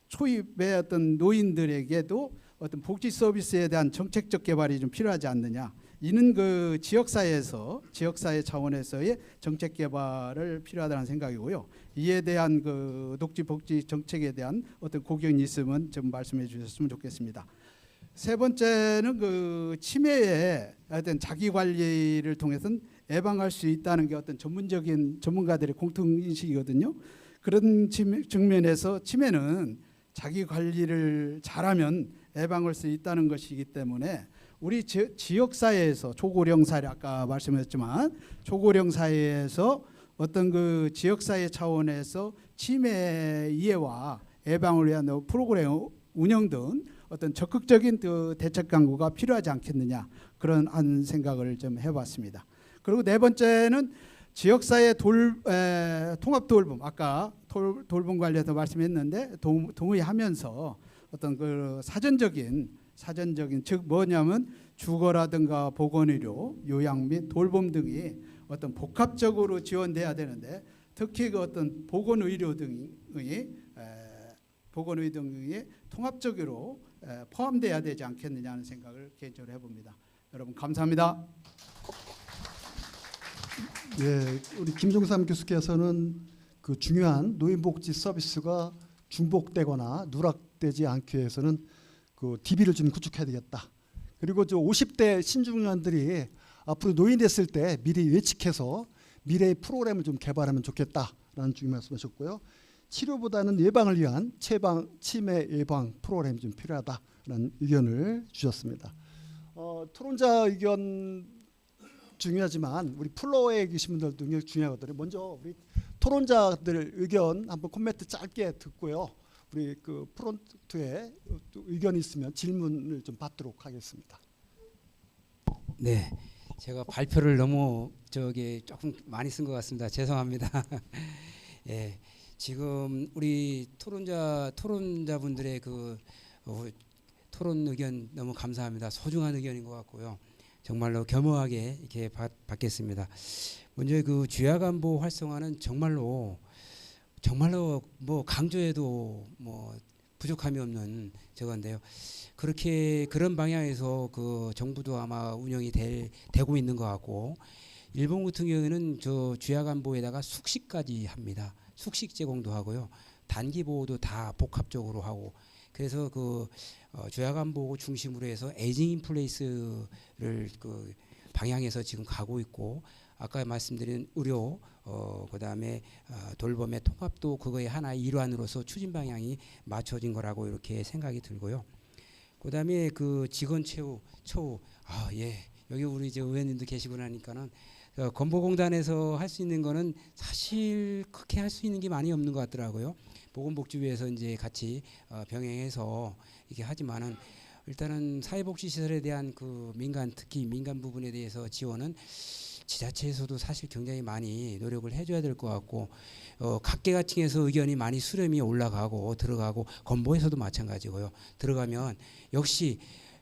초입의 어떤 노인들에게도 어떤 복지 서비스에 대한 정책적 개발이 좀 필요하지 않느냐. 이는 지역사회 차원에서의 정책 개발을 필요하다는 생각이고요. 이에 대한 복지 정책에 대한 어떤 고견이 있으면 좀 말씀해 주셨으면 좋겠습니다. 세 번째는 치매의 어떤 자기 관리를 통해서는 예방할 수 있다는 게 어떤 전문가들의 공통 인식이거든요. 그런 측면에서 치매는 자기 관리를 잘하면 예방할 수 있다는 것이기 때문에 우리 지역사회에서 초고령 사회 아까 말씀했지만 초고령 사회에서 어떤 지역사회 차원에서 치매 이해와 예방을 위한 프로그램 운영 등 어떤 적극적인 대책 강구가 필요하지 않겠느냐 그런 한 생각을 좀 해봤습니다. 그리고 네 번째는 지역사회 통합 돌봄 아까 돌봄 관련해서 말씀했는데 동의하면서 어떤 사전적인 즉 뭐냐면 주거라든가 보건의료, 요양 및 돌봄 등이 어떤 복합적으로 지원돼야 되는데 특히 어떤 보건의료 등이 통합적으로 포함돼야 되지 않겠느냐는 생각을 개인적으로 해봅니다. 여러분 감사합니다. 네, 우리 김종삼 교수께서는 중요한 노인복지 서비스가 중복되거나 누락되지 않기 위해서는 DB를 좀 구축해야 되겠다. 그리고 50대 신중년들이 앞으로 노인 됐을 때 미리 예측해서 미래의 프로그램을 좀 개발하면 좋겠다라는 중요한 말씀하셨고요. 치료보다는 예방을 위한 치매 예방 프로그램이 좀 필요하다라는 의견을 주셨습니다. 토론자 의견 중요하지만 우리 플로어에 계신 분들도 굉장히 중요하거든요. 먼저 우리 토론자들 의견 한번 코멘트 짧게 듣고요. 우리 프론트에 의견이 있으면 질문을 좀 받도록 하겠습니다. 네, 제가 발표를 너무 조금 많이 쓴 것 같습니다. 죄송합니다. 예, 지금 우리 토론자분들의 토론 의견 너무 감사합니다. 소중한 의견인 것 같고요. 정말로 겸허하게 이렇게 받겠습니다. 먼저 그 주야간보 활성화는 정말로 뭐 강조해도 뭐 부족함이 없는 저건데요. 그렇게 그런 방향에서 그 정부도 아마 운영이 되고 있는 것 같고, 일본 같은 경우에는 저 주야간보에다가 숙식까지 합니다. 숙식 제공도 하고요. 단기 보호도 다 복합적으로 하고, 그래서 그 주야간보 중심으로 해서 에이징 인 플레이스를 그 방향에서 지금 가고 있고, 아까 말씀드린 의료 그다음에 돌봄의 통합도 그거의 하나의 일환으로서 추진 방향이 맞춰진 거라고 이렇게 생각이 들고요. 그다음에 그 직원 처우 예, 여기 우리 이제 의원님도 계시고 나니까는 건보공단에서 할 수 있는 거는 사실 그렇게 할 수 있는 게 많이 없는 것 같더라고요. 보건복지부에서 이제 같이 병행해서 이게 하지만은 일단은 사회복지시설에 대한 그 민간, 특히 민간 부분에 대해서 지원은 지자체에서도 사실 굉장히 많이 노력을 해줘야 될 것 같고, 각계각층에서 의견이 많이 수렴이 올라가고 들어가고, 건보에서도 마찬가지고요. 들어가면 역시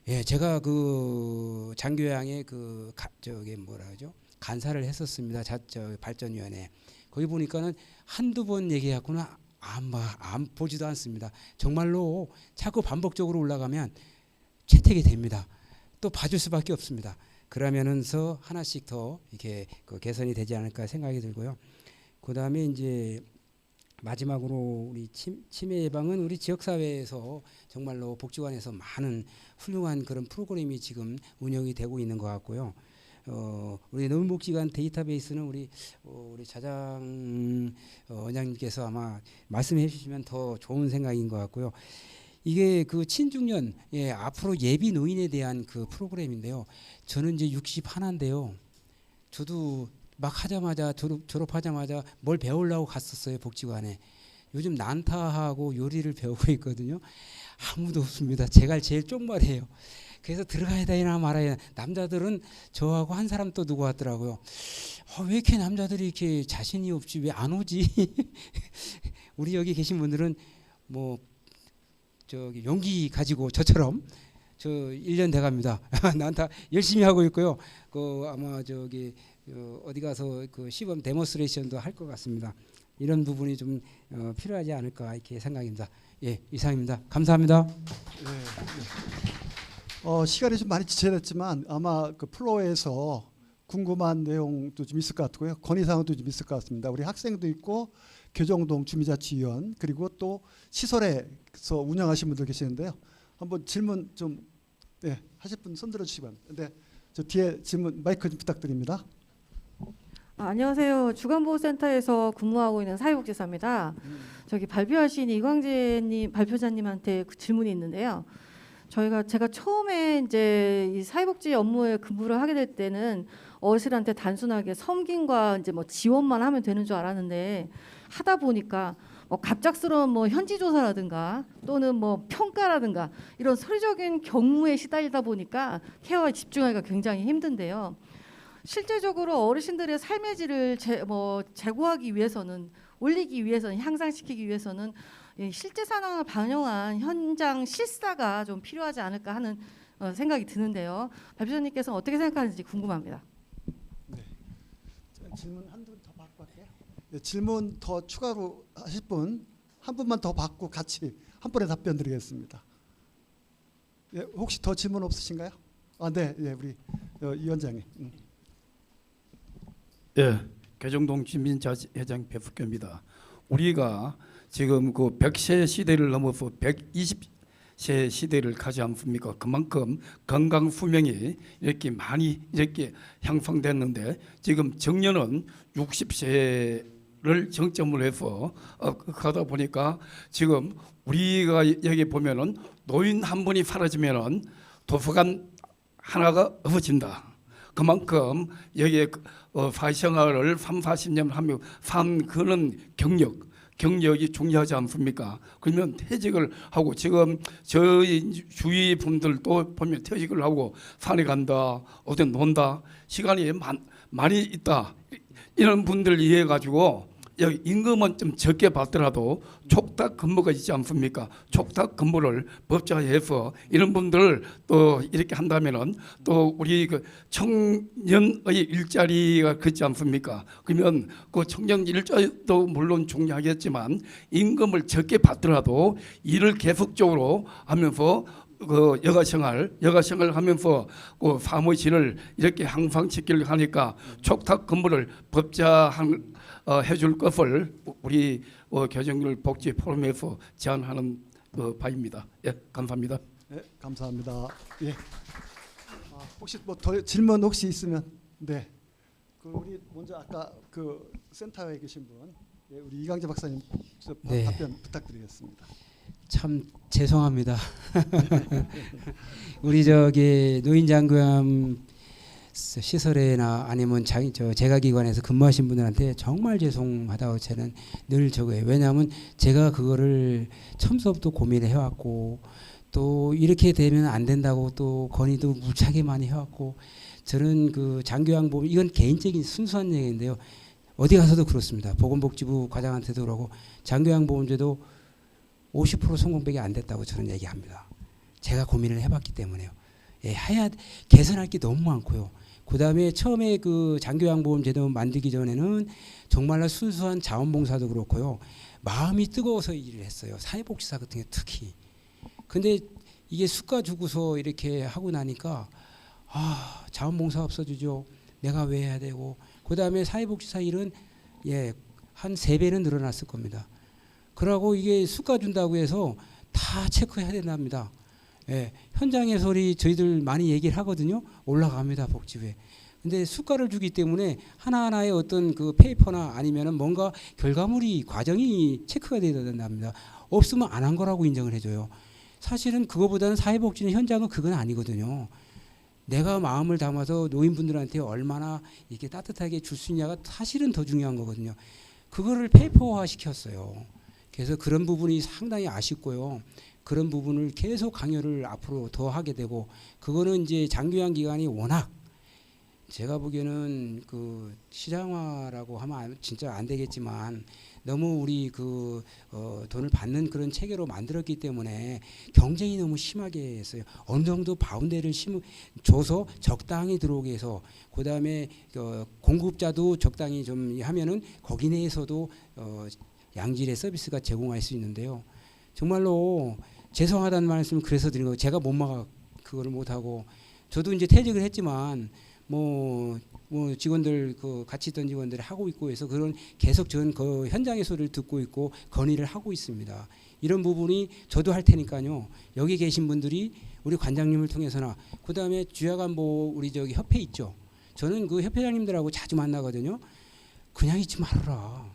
예, 제가 그 장교양의 그 저기 뭐라 하죠? 간사를 했었습니다. 발전위원회. 거기 보니까는 한두 번 얘기하고는 안 보지도 않습니다. 정말로 자꾸 반복적으로 올라가면 채택이 됩니다. 또 봐줄 수밖에 없습니다. 그러면서 하나씩 더 이렇게 그 개선이 되지 않을까 생각이 들고요. 그 다음에 이제 마지막으로 우리 치매 예방은 우리 지역사회에서 정말로 복지관에서 많은 훌륭한 그런 프로그램이 지금 운영이 되고 있는 것 같고요. 우리 노인복지관 데이터베이스는 우리 자장 원장님께서 아마 말씀해 주시면 더 좋은 생각인 것 같고요. 이게 그 친중년, 예, 앞으로 예비 노인에 대한 그 프로그램인데요. 저는 이제 61인데요. 저도 막 하자마자 졸업하자마자 뭘 배우려고 갔었어요, 복지관에. 요즘 난타하고 요리를 배우고 있거든요. 아무도 없습니다. 제가 제일 쪽말이에요. 그래서 들어가야 되나 말아야 되나. 남자들은 저하고 한 사람 또 누구 왔더라고요. 왜 이렇게 남자들이 이렇게 자신이 없지, 왜 안 오지? 우리 여기 계신 분들은 뭐 저기 용기 가지고 저처럼 저 1년 돼갑니다. 난타 열심히 하고 있고요. 그 아마 저기 어디 가서 그 시범 데모스트레이션도 할 것 같습니다. 이런 부분이 좀 필요하지 않을까 이렇게 생각입니다. 예, 이상입니다. 감사합니다. 시간이 좀 많이 지체됐지만 아마 그 플로어에서 궁금한 내용도 좀 있을 것 같고요. 건의사항도 좀 있을 것 같습니다. 우리 학생도 있고 교정동 주민자치위원, 그리고 또 시설에서 운영하시는 분들 계시는데요. 한번 질문 좀 하실 분 손 들어주시기 바랍니다. 네, 저 뒤에 질문 마이크 좀 부탁드립니다. 안녕하세요. 주간보호센터에서 근무하고 있는 사회복지사입니다. 저기 발표하신 이광재님 발표자님한테 그 질문이 있는데요. 제가 처음에 이제 이 사회복지 업무에 근무를 하게 될 때는 어르신한테 단순하게 섬김과 이제 뭐 지원만 하면 되는 줄 알았는데, 하다 보니까 뭐 갑작스러운 뭐 현지 조사라든가 또는 뭐 평가라든가 이런 서류적인 경무에 시달리다 보니까 케어에 집중하기가 굉장히 힘든데요. 실제적으로 어르신들의 삶의 질을 제고하기 위해서는, 올리기 위해서는, 향상시키기 위해서는 실제 상황을 반영한 현장 실사가 좀 필요하지 않을까 하는 생각이 드는데요. 발표자님께서는 어떻게 생각하는지 궁금합니다. 네. 질문 한두 분 더 받고 할게요. 네, 질문 더 추가로 하실 분 한 분만 더 받고 같이 한 번에 답변 드리겠습니다. 네, 혹시 더 질문 없으신가요? 네, 우리 이 위원장님. 예, 개정동 주민자치회장 배숙규입니다. 우리가 지금 그 100세 시대를 넘어서 120세 시대를 가지 않습니까? 그만큼 건강 수명이 이렇게 많이 이렇게 향상됐는데, 지금 정년은 60세를 정점으로 해서 가다 보니까 지금 우리가 여기 보면은 노인 한 분이 사라지면은 도서관 하나가 없어진다. 그만큼 여기에 사회생활을 30-40년 하며 산 그런 경력이 중요하지 않습니까? 그러면 퇴직을 하고, 지금 저희 주위 분들도 보면 퇴직을 하고 산에 간다, 어디 논다, 시간이 많이 있다, 이런 분들 이해해 가지고 여기 임금은 좀 적게 받더라도 촉탁 근무가 있지 않습니까? 촉탁 근무를 법제화해서 이런 분들 또 이렇게 한다면은 또 우리 그 청년의 일자리가 그렇지 않습니까? 그러면 그 청년 일자리도 물론 중요하겠지만 임금을 적게 받더라도 일을 계속적으로 하면서 그 여가생활 하면서 그 사무실을 이렇게 항상 지키려고 하니까 촉탁 근무를 법제화한 해줄 것을 우리 개정률 복지 포럼에서 제안하는 바입니다. 예, 감사합니다. 네, 감사합니다. 예. 혹시 뭐 더 질문 혹시 있으면 네. 그 우리 먼저 아까 그 센터에 계신 분, 예, 우리 이강재 박사님 네. 답변 부탁드리겠습니다. 참 죄송합니다. 우리 저기 노인장교암 시설에나 아니면 재가기관에서 근무하신 분들한테 정말 죄송하다고 저는 늘 저거예요. 왜냐하면 제가 그거를 처음부터 고민을 해왔고 또 이렇게 되면 안 된다고 또 건의도 무지하게 많이 해왔고 저는 그 장교양 보면 이건 개인적인 순수한 얘기인데요. 어디 가서도 그렇습니다. 보건복지부 과장한테도 그러고 장교양 보험제도 50% 성공백이 안 됐다고 저는 얘기합니다. 제가 고민을 해봤기 때문에요. 예, 개선할 게 너무 많고요. 그 다음에 처음에 그 장교양보험제도 만들기 전에는 정말로 순수한 자원봉사도 그렇고요. 마음이 뜨거워서 일을 했어요. 사회복지사 같은 게 특히. 근데 이게 수가 주고서 이렇게 하고 나니까 자원봉사 없어지죠. 내가 왜 해야 되고. 그 다음에 사회복지사 일은 한 3배는 늘어났을 겁니다. 그러고 이게 수가 준다고 해서 다 체크해야 된답니다. 예, 현장에서 저희들 많이 얘기를 하거든요. 올라갑니다, 복지부에. 근데 수가를 주기 때문에 하나하나의 어떤 그 페이퍼나 아니면은 뭔가 결과물이 과정이 체크가 돼야 된답니다. 없으면 안 한 거라고 인정을 해줘요. 사실은 그거보다는 사회복지는 현장은 그건 아니거든요. 내가 마음을 담아서 노인분들한테 얼마나 이렇게 따뜻하게 줄 수 있냐가 사실은 더 중요한 거거든요. 그거를 페이퍼화 시켰어요. 그래서 그런 부분이 상당히 아쉽고요. 그런 부분을 계속 강요를 앞으로 더 하게 되고 그거는 이제 장교양 기관이 워낙 제가 보기에는 그 시장화라고 하면 진짜 안 되겠지만 너무 우리 그 돈을 받는 그런 체계로 만들었기 때문에 경쟁이 너무 심하게 했어요. 어느 정도 바운데를 줘서 적당히 들어오게 해서 그 다음에 공급자도 적당히 좀 하면은 거기 내에서도 양질의 서비스가 제공할 수 있는데요. 정말로 죄송하다는 말씀을 그래서 드린 거예요. 제가 못 막아 그거를 못 하고 저도 이제 퇴직을 했지만 뭐 직원들 같이 있던 직원들이 하고 있고 해서 그런 계속 전 그 현장의 소리를 듣고 있고 건의를 하고 있습니다. 이런 부분이 저도 할 테니까요. 여기 계신 분들이 우리 관장님을 통해서나 그 다음에 주야간보 우리 저기 협회 있죠. 저는 그 협회장님들하고 자주 만나거든요. 그냥 있지 말아라.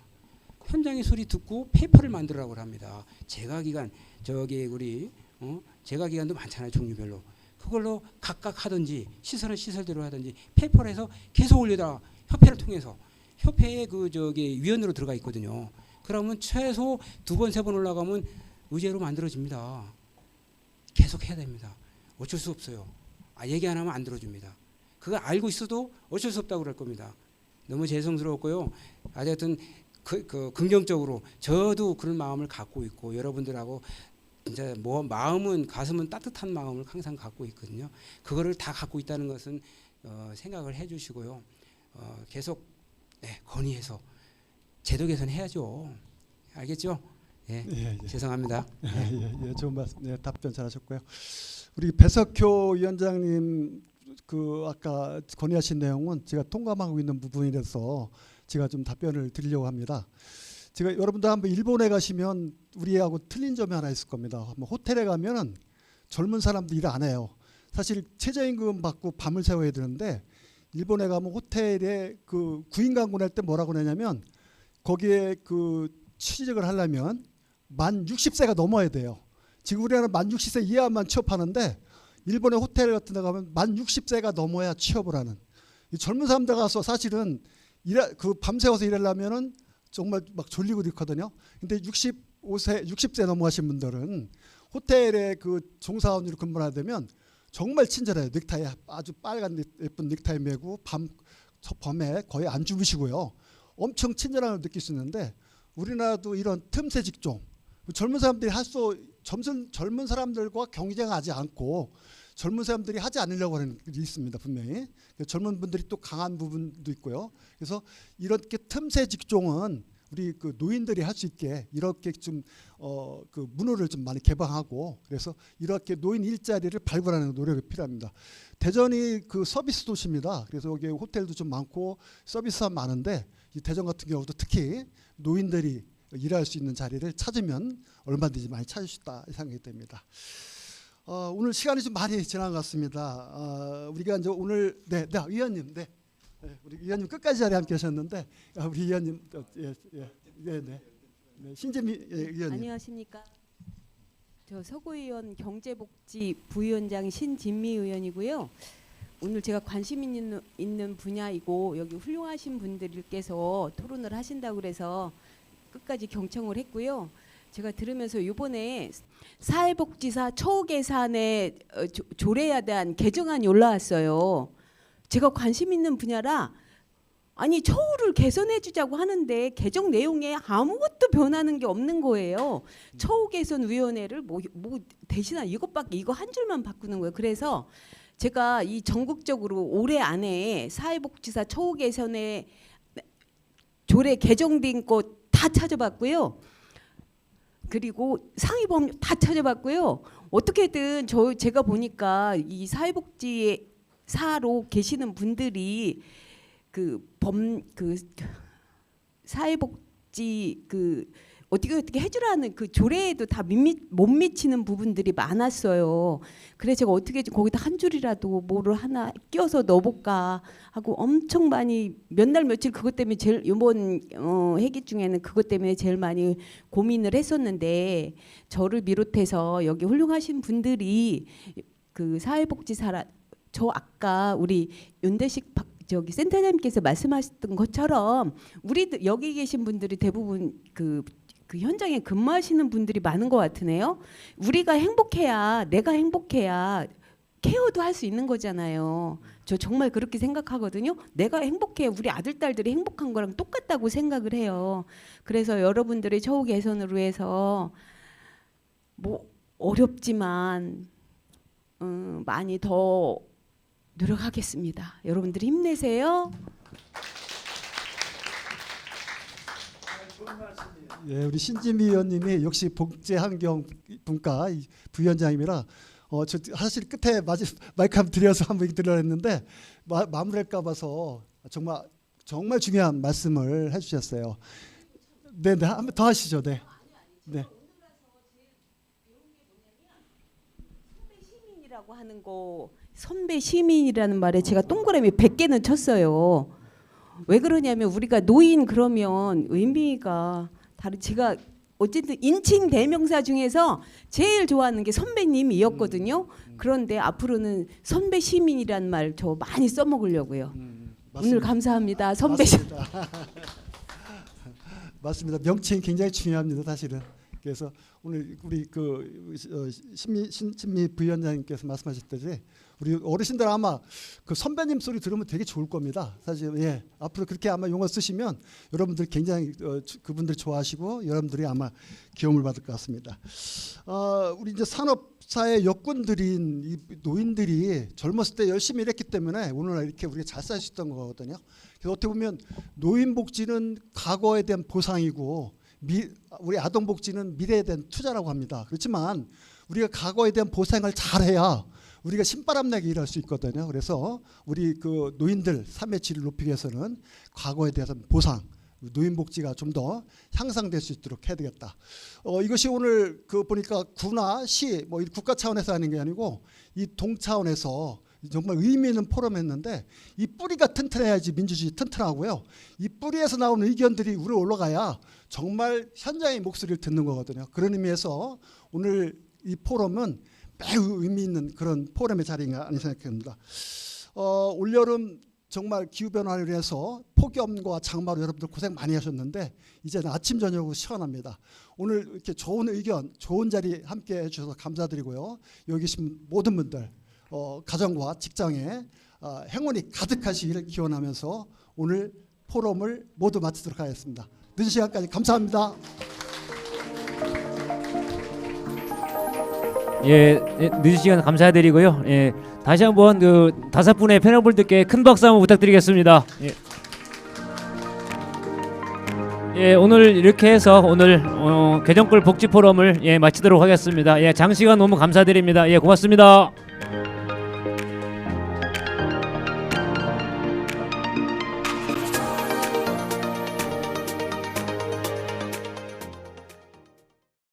현장의 소리 듣고 페이퍼를 만들라고 합니다. 재가기관 저기 우리 재가기관도 많잖아요. 종류별로. 그걸로 각각 하든지 시설은 시설대로 하든지 페이퍼를 해서 계속 올려다 협회를 통해서 협회의 그 저기 위원으로 들어가 있거든요. 그러면 최소 2번 3번 올라가면 의제로 만들어집니다. 계속 해야 됩니다. 어쩔 수 없어요. 얘기 안 하면 안 들어줍니다. 그거 알고 있어도 어쩔 수 없다고 그럴 겁니다. 너무 죄송스럽고요. 하여튼 그 긍정적으로 저도 그런 마음을 갖고 있고 여러분들하고 이제 뭐 마음은 가슴은 따뜻한 마음을 항상 갖고 있거든요. 그거를 다 갖고 있다는 것은 생각을 해주시고요. 계속 건의해서 제도 개선해야죠. 알겠죠? 예. 죄송합니다. 좋은 말씀, 답변 잘하셨고요. 우리 배석효 위원장님 그 아까 건의하신 내용은 제가 통감하고 있는 부분이라서 제가 좀 답변을 드리려고 합니다. 제가 여러분들 한번 일본에 가시면 우리하고 틀린 점이 하나 있을 겁니다. 한번 호텔에 가면은 젊은 사람들 일 안 해요. 사실 최저임금 받고 밤을 새워야 되는데 일본에 가면 호텔에 그 구인 광고 낼 때 뭐라고 내냐면 거기에 그 취직을 하려면 만 60세가 넘어야 돼요. 지금 우리나라 만 60세 이하만 취업하는데 일본의 호텔 같은 데 가면 만 60세가 넘어야 취업을 하는. 이 젊은 사람들 가서 사실은 그 밤새워서 일하려면은 정말 막 졸리고 그렇거든요. 근데 60세 넘어가신 분들은 호텔에 그 종사원으로 근무를 하게 되면 정말 친절해요. 넥타이 아주 빨간 예쁜 넥타이 메고 밤에 거의 안 주무시고요. 엄청 친절함을 느낄 수 있는데 우리나라도 이런 틈새 직종 젊은 사람들이 젊은 사람들과 경쟁하지 않고 젊은 사람들이 하지 않으려고 하는 게 있습니다. 분명히 젊은 분들이 또 강한 부분도 있고요. 그래서 이렇게 틈새 직종은 우리 그 노인들이 할 수 있게 이렇게 좀 그 문호를 좀 많이 개방하고 그래서 이렇게 노인 일자리를 발굴하는 노력이 필요합니다. 대전이 그 서비스 도시입니다. 그래서 여기 호텔도 좀 많고 서비스가 많은데 이 대전 같은 경우도 특히 노인들이 일할 수 있는 자리를 찾으면 얼마든지 많이 찾을 수 있다 생각이 됩니다. 오늘 시간이 좀 많이 지난 것 같습니다. 우리가 이제 오늘 의원님, 우리 의원님 끝까지 자리에 함께 하셨는데 우리 의원님, 신재미 의원님. 안녕하십니까. 저 서구의원 경제복지 부위원장 신진미 의원이고요. 오늘 제가 관심 있는 분야이고 여기 훌륭하신 분들께서 토론을 하신다고 그래서 끝까지 경청을 했고요. 제가 들으면서 이번에 사회복지사 처우 개선에 조례에 대한 개정안이 올라왔어요. 제가 관심 있는 분야라 아니 처우를 개선해 주자고 하는데 개정 내용에 아무것도 변하는 게 없는 거예요. 처우 개선 위원회를 뭐 대신한 이거 한 줄만 바꾸는 거예요. 그래서 제가 이 전국적으로 올해 안에 사회복지사 처우 개선에 조례 개정된 거 다 찾아봤고요. 그리고 상위법률 다 찾아봤고요. 어떻게든 제가 보니까 이 사회복지사로 계시는 분들이 사회복지 어떻게 해주라는 그 조례에도 다 못 미치는 부분들이 많았어요. 그래서 제가 어떻게 거기다 한 줄이라도 뭐를 하나 끼워서 넣어볼까 하고 엄청 많이 몇 날 며칠 그것 때문에 제일 이번 회기 중에는 그것 때문에 제일 많이 고민을 했었는데 저를 비롯해서 여기 훌륭하신 분들이 그 사회복지사라 저 아까 우리 윤대식 저기 센터장님께서 말씀하셨던 것처럼 우리 여기 계신 분들이 대부분 그 현장에 근무하시는 분들이 많은 것 같으네요. 우리가 행복해야 내가 행복해야 케어도 할 수 있는 거잖아요. 저 정말 그렇게 생각하거든요. 내가 행복해 우리 아들 딸들이 행복한 거랑 똑같다고 생각을 해요. 그래서 여러분들의 처우 개선을 위해서 뭐 어렵지만 많이 더 노력하겠습니다. 여러분들 힘내세요. 예, 우리 신진미 의원님이 역시 복지환경분과 부위원장님이라 저 사실 끝에 마이크 한번 드려서 한번 드리려 했는데 마무리할까 봐서 정말 중요한 말씀을 해주셨어요. 네, 한번 더 하시죠. 네. 시민이라고 하는 거 선배 시민이라는 말에 제가 동그라미 100개는 쳤어요. 왜 그러냐면 우리가 노인 그러면 의미가 다른 제가 어쨌든 인칭 대명사 중에서 제일 좋아하는 게 선배님이었거든요. 그런데 앞으로는 선배 시민이라는 말 저 많이 써먹으려고요. 오늘 감사합니다. 선배 시민. 맞습니다. 명칭이 굉장히 중요합니다. 사실은. 그래서 오늘 우리 신미 부위원장님께서 말씀하셨듯이 우리 어르신들 아마 그 선배님 소리 들으면 되게 좋을 겁니다. 사실 예 앞으로 그렇게 아마 용어 쓰시면 여러분들 굉장히 그분들 좋아하시고 여러분들이 아마 기움을 받을 것 같습니다. 우리 이제 산업사의 역군들인 이 노인들이 젊었을 때 열심히 일했기 때문에 오늘날 이렇게 우리가 잘 살 수 있던 거거든요. 그래서 어떻게 보면 노인복지는 과거에 대한 보상이고 우리 아동복지는 미래에 대한 투자라고 합니다. 그렇지만 우리가 과거에 대한 보상을 잘해야 우리가 신바람나게 일할 수 있거든요. 그래서 우리 그 노인들 삶의 질을 높이기 위해서는 과거에 대한 보상, 노인복지가 좀 더 향상될 수 있도록 해야 되겠다. 이것이 오늘 보니까 구나 시, 뭐 국가 차원에서 하는 게 아니고 이 동 차원에서 정말 의미 있는 포럼했는데 이 뿌리가 튼튼해야지 민주주의 튼튼하고요. 이 뿌리에서 나오는 의견들이 위로 올라가야 정말 현장의 목소리를 듣는 거거든요. 그런 의미에서 오늘 이 포럼은 매우 의미 있는 그런 포럼의 자리인가 아니 생각합니다. 올여름 정말 기후변화를 위해서 폭염과 장마로 여러분들 고생 많이 하셨는데 이제는 아침 저녁으로 시원합니다. 오늘 이렇게 좋은 의견, 좋은 자리 함께 해주셔서 감사드리고요. 여기 계신 모든 분들 가정과 직장에 행운이 가득하시기를 기원하면서 오늘 포럼을 모두 마치도록 하겠습니다. 늦은 시간까지 감사합니다. 예, 늦은 시간 감사드리고요. 예, 다시 한번 그 5분의 패널분들께 큰 박수 한번 부탁드리겠습니다. 예. 예, 오늘 이렇게 해서 오늘 개정골 복지 포럼을 마치도록 하겠습니다. 예, 장시간 너무 감사드립니다. 예, 고맙습니다.